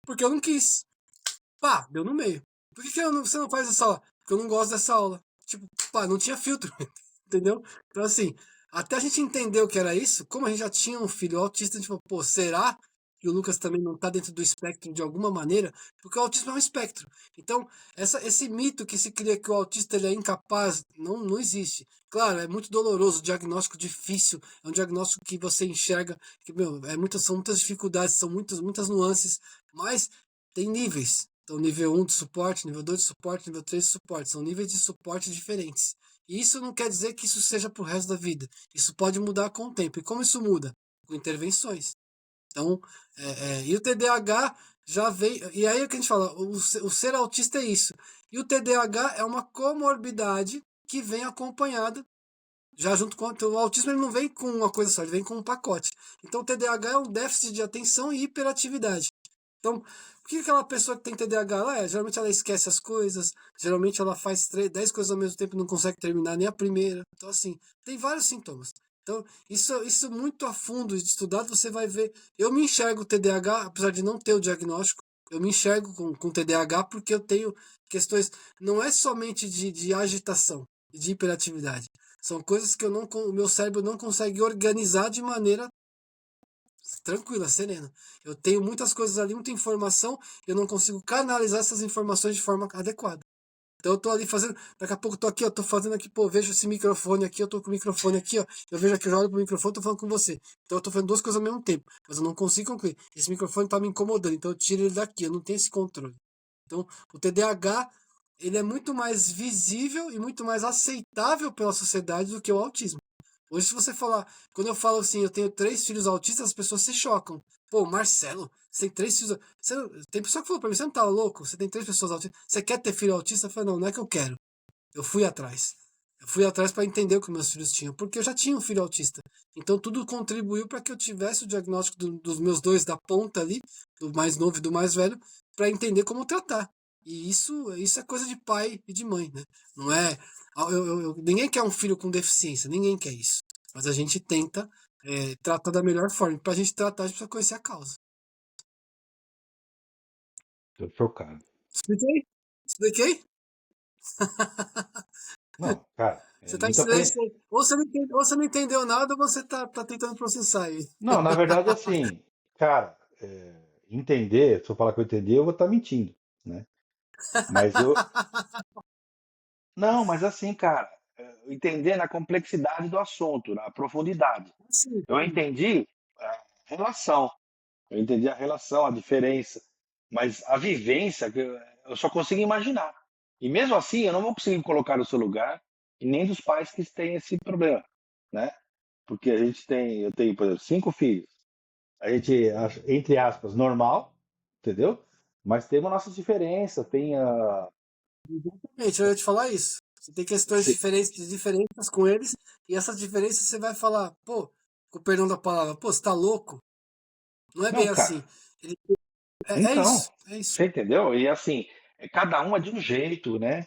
Porque eu não quis. Pá, deu no meio. Por que, que você não faz essa aula? Porque eu não gosto dessa aula. Tipo, pá, não tinha filtro. Entendeu? Então, assim, até a gente entender o que era isso, como a gente já tinha um filho autista, a gente falou, pô, será que o Lucas também não está dentro do espectro de alguma maneira? Porque o autismo é um espectro. Então, esse mito que se cria que o autista ele é incapaz, não existe. Claro, é muito doloroso, diagnóstico difícil, é um diagnóstico que você enxerga, que, meu, são muitas dificuldades, são muitas nuances, mas tem níveis. Então, nível 1 de suporte, nível 2 de suporte, nível 3 de suporte. São níveis de suporte diferentes. E isso não quer dizer que isso seja pro resto da vida. Isso pode mudar com o tempo. E como isso muda? Com intervenções. Então, e o TDAH já veio. E aí é que a gente fala, o ser autista é isso. E o TDAH é uma comorbidade que vem acompanhada, já junto com o autismo, ele não vem com uma coisa só, ele vem com um pacote. Então, o TDAH é um déficit de atenção e hiperatividade. Então, por que aquela pessoa que tem TDAH geralmente ela esquece as coisas, geralmente ela faz 10 coisas ao mesmo tempo e não consegue terminar nem a primeira. Então, assim, tem vários sintomas. Então, isso muito a fundo estudado, você vai ver. Eu me enxergo TDAH, apesar de não ter o diagnóstico, eu me enxergo com TDAH porque eu tenho questões, não é somente de agitação e de hiperatividade. São coisas que o meu cérebro não consegue organizar de maneira tranquila, serena. Eu tenho muitas coisas ali, muita informação, e eu não consigo canalizar essas informações de forma adequada. Então eu tô ali fazendo, daqui a pouco eu tô aqui, ó, tô fazendo aqui, pô, vejo esse microfone aqui, eu tô com o microfone aqui, ó, eu vejo aqui, eu olho pro microfone, tô falando com você. Então eu tô fazendo duas coisas ao mesmo tempo, mas eu não consigo concluir. Esse microfone tá me incomodando, então eu tiro ele daqui, eu não tenho esse controle. Então o TDAH, ele é muito mais visível e muito mais aceitável pela sociedade do que o autismo. Hoje, se você falar, quando eu falo assim, eu tenho 3 filhos autistas, as pessoas se chocam. Pô, Marcelo, você tem 3 filhos. Tem pessoa que falou pra mim, você não tá louco? Você tem 3 pessoas autistas. Você quer ter filho autista? Eu falei, não, não é que eu quero. Eu fui atrás. Eu fui atrás para entender o que meus filhos tinham, porque eu já tinha um filho autista. Então tudo contribuiu para que eu tivesse o diagnóstico dos meus dois da ponta ali, do mais novo e do mais velho, para entender como tratar. E isso é coisa de pai e de mãe, né? Não é. Ninguém quer um filho com deficiência, ninguém quer isso. Mas a gente tenta tratar da melhor forma. Para a gente tratar, a gente precisa conhecer a causa. Tô chocado. Expliquei? Expliquei? Não, cara, é Você tá em muito silêncio aprendizado. aí. Ou você não entendeu nada, ou você tá tentando processar aí. Não, na verdade, assim, cara, entender, se eu falar que eu entendi, eu vou estar mentindo, né? Mas eu. Não, mas assim, cara, entender na complexidade do assunto, na profundidade. Sim, Eu entendi a relação, eu entendi a relação, a diferença, mas a vivência, eu só consigo imaginar. E mesmo assim, eu não vou conseguir colocar no seu lugar, e nem dos pais que têm esse problema, né? Porque eu tenho, por exemplo, 5 filhos. A gente, entre aspas, normal, entendeu? Mas temos nossas diferenças, tem a. exatamente, eu ia te falar isso. Você tem questões se- diferentes com eles, e essas diferenças você vai falar, pô, com o perdão da palavra, pô, você tá louco? Não é Não, bem cara, assim. Ele- é então, isso, é isso. você entendeu? E assim, cada um é de um jeito, né?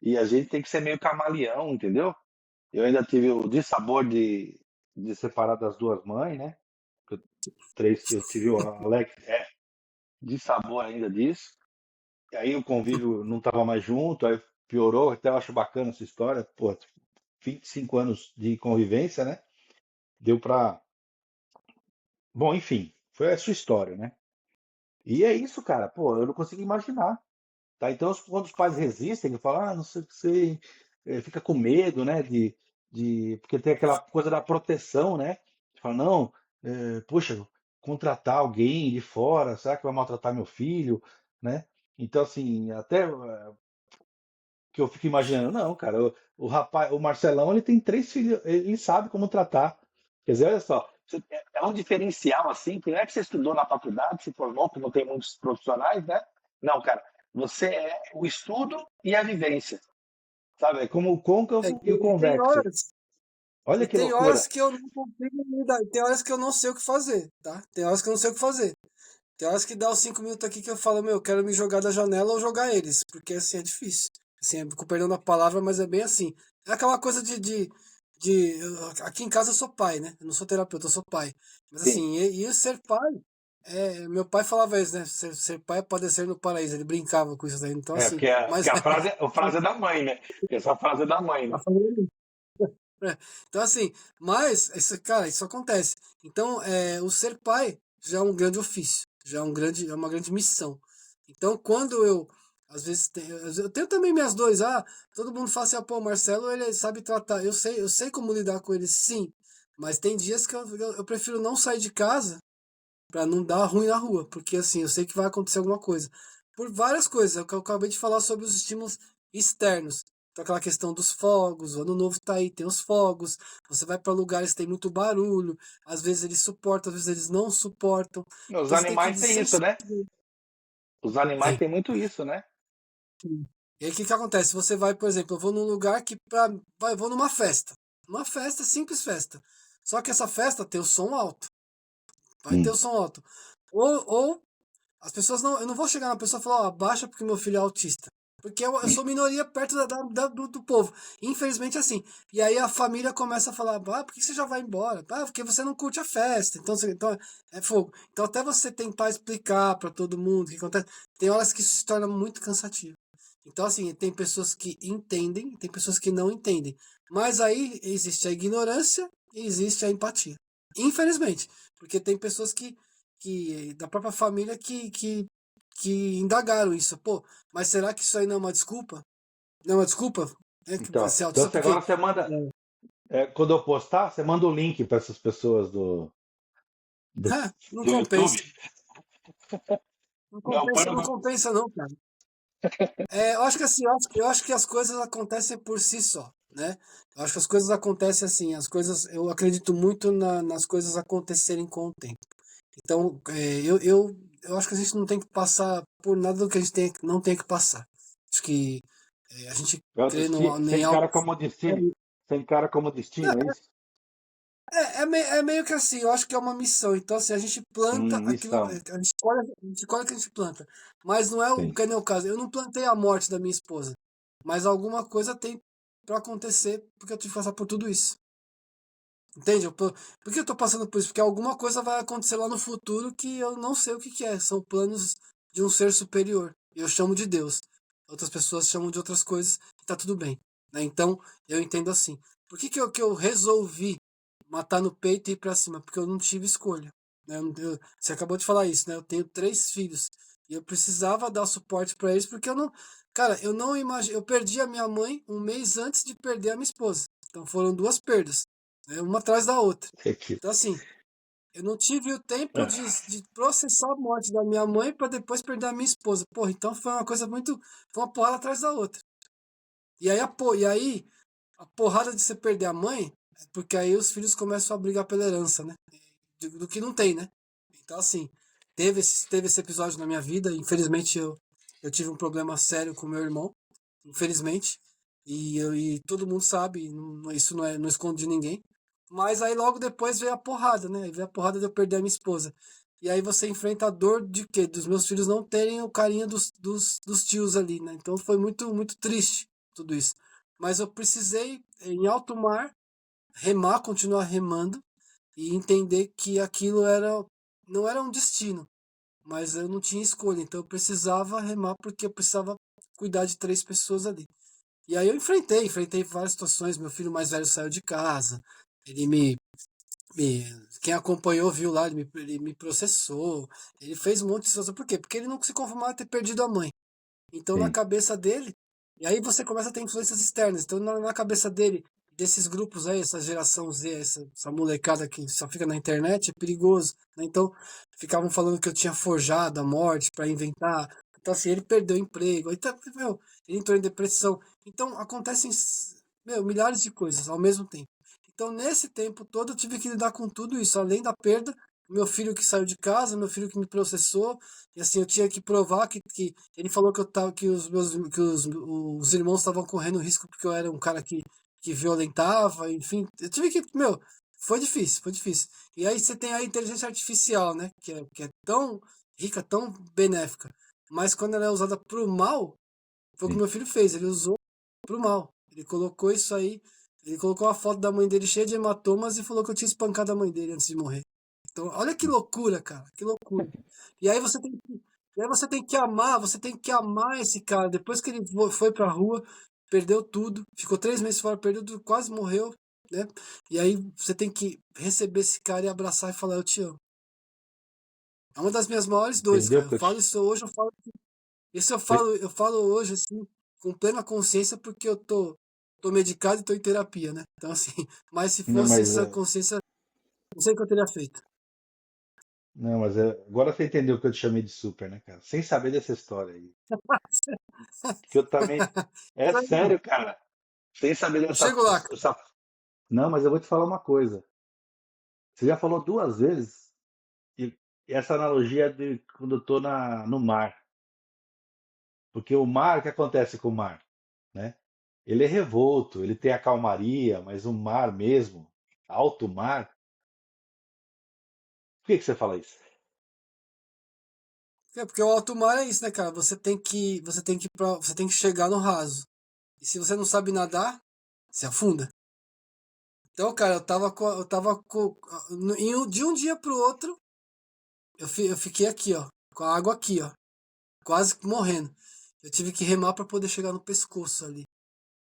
E a gente tem que ser meio camaleão, entendeu? Eu ainda tive o dissabor de separar das duas mães, né? Eu tive o Alex, dissabor ainda disso. E aí o convívio não estava mais junto, aí piorou. Até eu acho bacana essa história. Pô, 25 anos de convivência, né? Deu pra. Bom, enfim, foi a sua história, né? E é isso, cara. Pô, eu não consigo imaginar. Tá? Então, quando os pais resistem, falam, não sei o que sei, fica com medo, né? Porque tem aquela coisa da proteção, né? Fala, não, poxa, contratar alguém de fora, será que vai maltratar meu filho, né? Então, assim, até que eu fico imaginando, não, cara, o rapaz, o Marcelão, ele tem 3 filhos, ele sabe como tratar. Quer dizer, olha só, é um diferencial assim, que não é que você estudou na faculdade, se formou, como tem muitos profissionais, né? Não, cara, você é o estudo e a vivência, sabe? É como o É, côncavo e o e tem convexo. horas, Olha e que tem horas loucura. que eu não consigo lidar, tem horas que eu não sei o que fazer, tá? Tem horas que eu não sei o que fazer. Tem horas que dá os 5 minutos aqui que eu falo, meu, eu quero me jogar da janela ou jogar eles, porque assim é difícil. Assim, com perdão da palavra, mas é bem assim. É aquela coisa aqui em casa eu sou pai, né? Eu não sou terapeuta, eu sou pai. Mas Sim. assim, e ser pai, meu pai falava isso, né? Ser pai é padecer no paraíso. Ele brincava com isso daí. Então, É, assim, porque a, mas porque a frase é da mãe, né? Essa frase é da mãe, a né? família. Então, assim, mas, cara, isso acontece. Então, o ser pai já é um grande ofício, já é uma grande missão. Então, quando eu, às vezes, eu tenho também minhas dores, todo mundo fala assim, pô, o Marcelo, ele sabe tratar, eu sei como lidar com ele, sim, mas tem dias que eu prefiro não sair de casa pra não dar ruim na rua, porque, assim, eu sei que vai acontecer alguma coisa. Por várias coisas, é o que eu acabei de falar sobre os estímulos externos. Então, aquela questão dos fogos, o ano novo tá aí, tem os fogos, você vai para lugares que tem muito barulho, às vezes eles suportam, às vezes eles não suportam. Os Então você tem que animais têm ser. isso, né? Os animais Tem. têm muito isso, né? E aí o que que acontece? Você vai, por exemplo, eu vou num lugar eu vou numa festa. Uma festa, simples festa. Só que essa festa tem o som alto. Vai ter Hum. o som alto. Ou as pessoas não. Eu não vou chegar na pessoa e falar, ó, abaixa porque meu filho é autista. Porque eu sou minoria perto do povo. Infelizmente, assim. E aí a família começa a falar, por que você já vai embora? Porque você não curte a festa. Então é fogo. Então, até você tentar explicar para todo mundo o que acontece, tem horas que isso se torna muito cansativo. Então, assim, tem pessoas que entendem, tem pessoas que não entendem. Mas aí existe a ignorância e existe a empatia. Infelizmente. Porque tem pessoas que da própria família que indagaram isso. Pô, mas será que isso aí não é uma desculpa? Não é uma desculpa? É que vai Então, ser então autista agora porque você manda, quando eu postar, você manda o link para essas pessoas do, não do YouTube. compensa. Não Não, põe compensa, no não grupo. compensa não, cara. Eu acho que assim, eu acho que as coisas acontecem por si só, né? Eu acho que as coisas acontecem assim, eu acredito muito nas coisas acontecerem com o tempo. Então, eu acho que a gente não tem que passar por nada do que a gente não tem que passar. Acho que a gente É o crê destino, você em algo. encara como destino. Você encara como destino, é isso? É meio que assim, eu acho que é uma missão. Então, assim, a gente planta aquilo, Missão. a gente colhe o que a gente planta. Mas não é o Sim. que é o caso. Eu não plantei a morte da minha esposa. Mas alguma coisa tem pra acontecer porque eu tive que passar por tudo isso. Entende? Por que eu tô passando por isso? Porque alguma coisa vai acontecer lá no futuro que eu não sei o que que é. São planos de um ser superior. Eu chamo de Deus. Outras pessoas chamam de outras coisas e tá tudo bem. Né? Então, eu entendo assim. Por que eu resolvi matar no peito e ir pra cima? Porque eu não tive escolha. Né? Você acabou de falar isso, né? Eu tenho 3 filhos. E eu precisava dar suporte para eles porque eu não. Cara, eu não imagino. Eu perdi a minha mãe um mês antes de perder a minha esposa. Então foram 2 perdas, né, uma atrás da outra. Então, assim, eu não tive o tempo de processar a morte da minha mãe para depois perder a minha esposa. Porra, então foi uma coisa muito. Foi uma porrada atrás da outra. E aí, a porrada de você perder a mãe, é porque aí os filhos começam a brigar pela herança, né? Do que não tem, né? Então, assim, teve esse episódio na minha vida. Infelizmente, eu tive um problema sério com meu irmão. Infelizmente. E todo mundo sabe, isso não esconde de ninguém. Mas aí logo depois veio a porrada, né? Veio a porrada de eu perder a minha esposa. E aí você enfrenta a dor de quê? Dos meus filhos não terem o carinho dos tios ali, né? Então foi muito, muito triste tudo isso. Mas eu precisei, em alto mar, remar, continuar remando e entender que aquilo não era um destino, mas eu não tinha escolha. Então eu precisava remar porque eu precisava cuidar de 3 pessoas ali. E aí eu enfrentei várias situações. Meu filho mais velho saiu de casa, ele me- quem acompanhou viu lá, ele me processou, ele fez um monte de situação. Por quê? Porque ele não se conformava ter perdido a mãe. Então, na Sim, cabeça dele, e aí você começa a ter influências externas. Então, na cabeça dele, desses grupos aí, essa geração Z, essa molecada que só fica na internet, é perigoso, né? Então, ficavam falando que eu tinha forjado a morte para inventar. Então, assim, ele perdeu o emprego. Então, meu, ele entrou em depressão. Então, acontecem, meu, milhares de coisas ao mesmo tempo. Então, nesse tempo todo, eu tive que lidar com tudo isso, além da perda. Meu filho que saiu de casa, meu filho que me processou, e assim, eu tinha que provar que ele falou que eu tava, que os irmãos estavam correndo risco porque eu era um cara que violentava, enfim. Eu tive que, meu, foi difícil, foi difícil. E aí você tem a inteligência artificial, né? Que é tão rica, tão benéfica. Mas quando ela é usada pro mal, foi o que sim. meu filho fez. Ele usou pro mal. Ele colocou isso aí. Ele colocou a foto da mãe dele cheia de hematomas e falou que eu tinha espancado a mãe dele antes de morrer. Então, olha que loucura, cara, que loucura. E aí você tem que, e aí você tem que amar esse cara. Depois que ele foi pra rua, perdeu tudo, ficou 3 meses fora, perdeu tudo, quase morreu, né? E aí você tem que receber esse cara e abraçar e falar, eu te amo. É uma das minhas maiores dores, Entendeu? cara. Eu falo isso hoje, eu falo hoje, assim, com plena consciência, porque tô medicado e tô em terapia, né? Então, assim, mas se Não, fosse mas, essa consciência, não sei o que eu teria feito. não, mas agora você entendeu que eu te chamei de super, né, cara? Sem saber dessa história aí. Que eu também. É sério, cara. Sem saber Eu dessa, chego lá, essa. Não, mas eu vou te falar uma coisa. Você já falou duas vezes, e essa analogia é de quando eu tô no mar. Porque o mar, o que acontece com o mar? Né? Ele é revolto, ele tem a calmaria, mas o mar mesmo, alto mar, por que que você fala isso? é porque o alto mar é isso, né, cara? Você tem que chegar no raso. E se você não sabe nadar, você afunda. Então, cara, eu tava de um dia pro outro, eu fiquei aqui, ó, com a água aqui, ó, quase morrendo. Eu tive que remar para poder chegar no pescoço ali.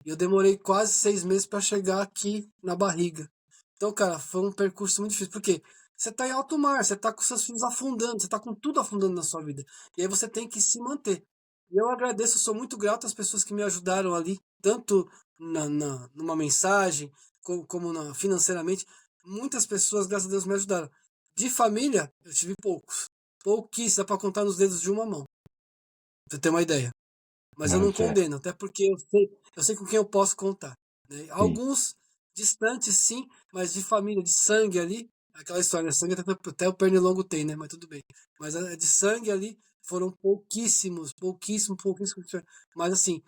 E eu demorei quase 6 meses para chegar aqui na barriga. Então, cara, foi um percurso muito difícil. Por quê? Você tá em alto mar, você tá com seus filhos afundando, você tá com tudo afundando na sua vida. E aí você tem que se manter. E eu agradeço, eu sou muito grato às pessoas que me ajudaram ali, tanto numa mensagem, como financeiramente. Muitas pessoas, graças a Deus, me ajudaram. De família, eu tive poucos. Pouquíssimos, dá pra contar nos dedos de uma mão. Pra você ter uma ideia. Mas eu Ah, não certo. condeno, até porque eu sei com quem eu posso contar. Né? Sim, Alguns distantes, sim, mas de família, de sangue ali, aquela história, né? Sangue até o pernilongo tem, né? Mas tudo bem. Mas de sangue ali foram pouquíssimos, pouquíssimos, pouquíssimos. Mas assim,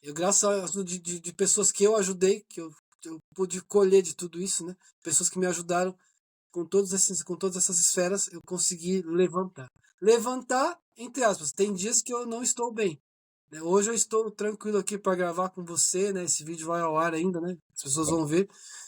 eu graças a ajuda de pessoas que eu ajudei, eu pude colher de tudo isso, né? Pessoas que me ajudaram com todas essas esferas, eu consegui levantar. Levantar, entre aspas, tem dias que eu não estou bem, né? Hoje eu estou tranquilo aqui para gravar com você, né? Esse vídeo vai ao ar ainda, né? As pessoas vão ver.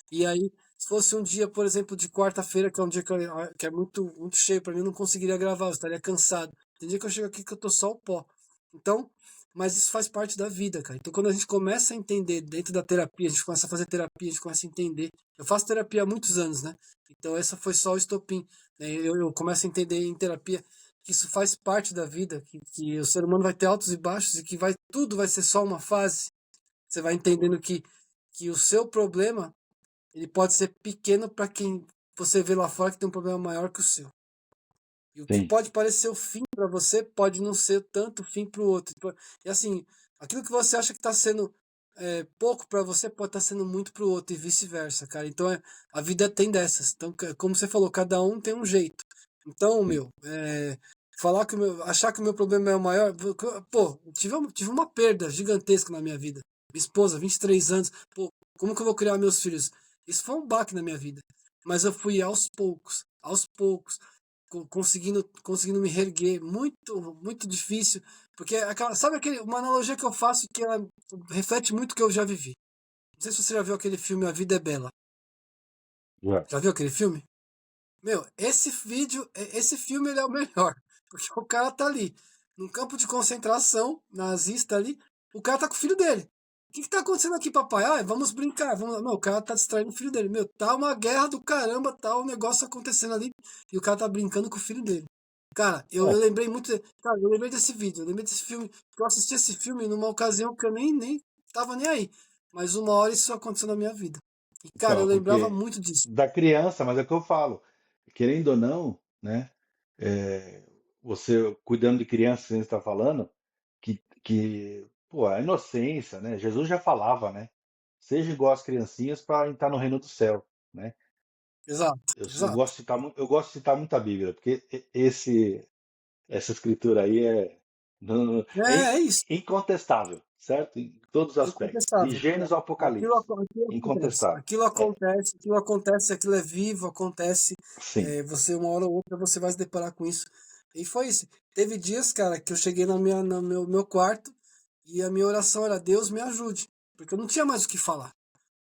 E aí, se fosse um dia, por exemplo, de quarta-feira, que é um dia que é muito cheio para mim, eu não conseguiria gravar, eu estaria cansado. Tem dia que eu chego aqui que eu tô só o pó. Então, mas isso faz parte da vida, cara. Então, quando a gente começa a entender dentro da terapia, a gente começa a fazer terapia, a gente começa a entender. Eu faço terapia há muitos anos, né? Então, essa foi só o estopim, né? Eu começo a entender em terapia que isso faz parte da vida, que o ser humano vai ter altos e baixos e que tudo vai ser só uma fase. Você vai entendendo que o seu problema ele pode ser pequeno para quem você vê lá fora que tem um problema maior que o seu. E o que sim, pode parecer o fim para você pode não ser tanto fim para o outro. E assim, aquilo que você acha que está sendo pouco para você pode estar sendo muito para o outro e vice-versa, cara. Então a vida tem dessas. Então, como você falou, cada um tem um jeito. Então, sim. meu, achar que o meu problema é o maior, pô, tive uma perda gigantesca na minha vida. Minha esposa, 23 anos, pô, como que eu vou criar meus filhos? Isso foi um baque na minha vida. Mas eu fui aos poucos, conseguindo me reerguer, muito, muito difícil, porque sabe uma analogia que eu faço que ela reflete muito o que eu já vivi. Não sei se você já viu aquele filme A Vida é Bela. Já. Já viu aquele filme? Meu, esse filme ele é o melhor, porque o cara tá ali, num campo de concentração nazista ali, o cara tá com o filho dele. que tá acontecendo aqui, papai? Ah, vamos brincar. Vamos... Não, o cara tá distraindo o filho dele. Meu, tá uma guerra do caramba, tá um negócio acontecendo ali. E o cara tá brincando com o filho dele. Cara, eu É, lembrei muito. Cara, eu lembrei desse vídeo, eu lembrei desse filme. Eu assisti esse filme numa ocasião que eu nem tava nem aí. Mas uma hora isso aconteceu na minha vida. E, cara, eu então, lembrava porque muito disso. da criança, mas é o que eu falo, querendo ou não, né? é, Você cuidando de criança, que você está falando, pô, a inocência, né? Jesus já falava, né? Seja igual às criancinhas para entrar no reino do céu, né? Exato, Eu exato. gosto de citar, eu gosto de citar muito a Bíblia, porque essa escritura aí é É isso. incontestável, certo? Em todos os É aspectos, de incontestável. Gênesis ao Apocalipse, Aquilo acontece. incontestável. Aquilo acontece, aquilo é vivo, acontece. Sim, Você, uma hora ou outra, você vai se deparar com isso. E foi isso. Teve dias, cara, que eu cheguei no meu quarto e a minha oração era: Deus me ajude. Porque eu não tinha mais o que falar.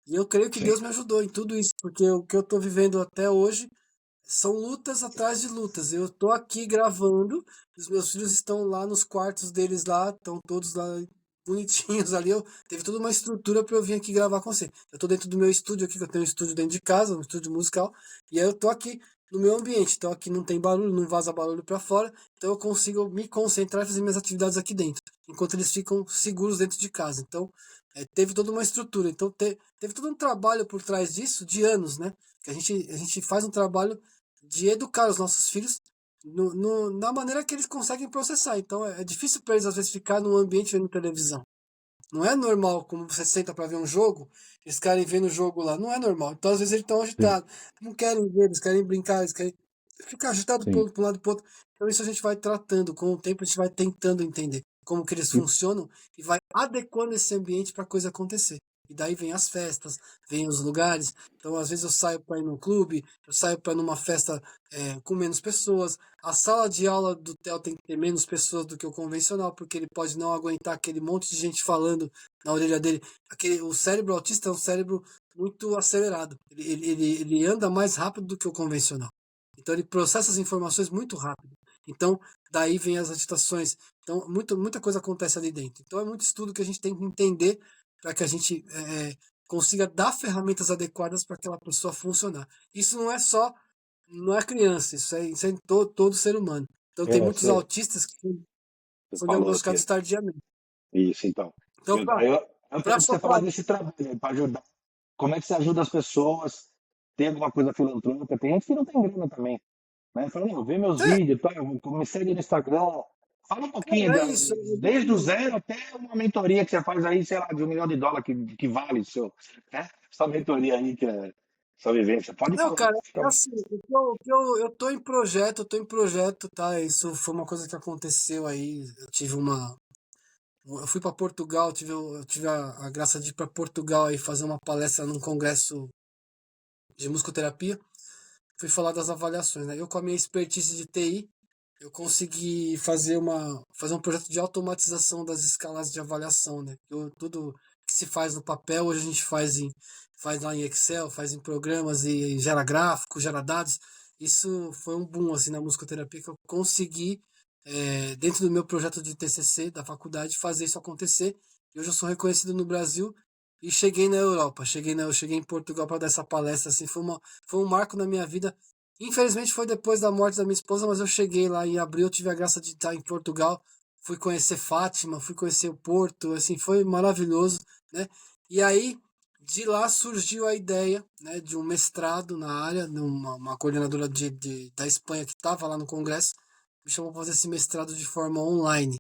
E eu creio que sim, Deus me ajudou em tudo isso. Porque o que eu tô vivendo até hoje são lutas atrás de lutas. Eu tô aqui gravando, os meus filhos estão lá nos quartos deles lá, estão todos lá bonitinhos ali. Teve toda uma estrutura para eu vir aqui gravar com você. Eu tô dentro do meu estúdio aqui, que eu tenho um estúdio dentro de casa, um estúdio musical, e aí eu tô aqui no meu ambiente. Então aqui não tem barulho, não vaza barulho para fora, então eu consigo me concentrar e fazer minhas atividades aqui dentro, enquanto eles ficam seguros dentro de casa. Então, teve toda uma estrutura. Então, teve todo um trabalho por trás disso, de anos, né? Que a gente faz um trabalho de educar os nossos filhos na maneira que eles conseguem processar. Então é difícil para eles às vezes ficar num ambiente vendo televisão. Não é normal como você senta para ver um jogo, eles querem ver no jogo lá. Não é normal. Então às vezes eles estão sim, agitados, não querem ver, eles querem brincar, eles querem ficar agitados para sim. um lado e para outro. Então isso a gente vai tratando, com o tempo a gente vai tentando entender como que eles funcionam e vai adequando esse ambiente para a coisa acontecer. E daí vem as festas, vem os lugares. Então, às vezes eu saio para ir num clube, eu saio para numa festa com menos pessoas. A sala de aula do Theo tem que ter menos pessoas do que o convencional, porque ele pode não aguentar aquele monte de gente falando na orelha dele. O cérebro autista é um cérebro muito acelerado. Ele anda mais rápido do que o convencional. Então ele processa as informações muito rápido. Então, daí vem as agitações. Então, muita coisa acontece ali dentro. Então, é muito estudo que a gente tem que entender para que a gente consiga dar ferramentas adequadas para aquela pessoa funcionar. Isso não é criança, isso é em todo ser humano. Então, tem É, muitos você autistas que são falou aqui. diagnosticados tardiamente. Isso, então. Então, Eu para queria que você falasse desse trabalho para ajudar. Como é que você ajuda as pessoas? Tem alguma coisa filantrópica? Tem gente que não tem grana também, né? Fala, não, vê meus vídeos, tá? Me segue no Instagram. Fala um pouquinho, é isso. desde o zero até uma mentoria que você faz aí, sei lá, de US$ 1 milhão que vale né? Essa mentoria aí que é sua vivência. Pode Não, falar. cara, é assim, eu tô em projeto, tá? Isso foi uma coisa que aconteceu aí. Eu fui para Portugal, eu tive a graça de ir para Portugal e fazer uma palestra num congresso de musicoterapia. Fui falar das avaliações, né? Eu com a minha expertise de TI, eu consegui fazer um projeto de automatização das escalas de avaliação, né? Tudo que se faz no papel, hoje a gente faz lá em Excel, faz em programas e gera gráfico, gera dados. Isso foi um boom assim na musicoterapia que eu consegui dentro do meu projeto de TCC da faculdade fazer isso acontecer. E hoje eu sou reconhecido no Brasil e cheguei na Europa, eu cheguei em Portugal para dar essa palestra assim, foi um marco na minha vida. Infelizmente foi depois da morte da minha esposa, mas eu cheguei lá em abril, eu tive a graça de estar em Portugal, fui conhecer Fátima, fui conhecer o Porto, assim, foi maravilhoso, né? E aí, de lá surgiu a ideia, né, de um mestrado na área, de uma coordenadora da Espanha que estava lá no congresso, me chamou para fazer esse mestrado de forma online.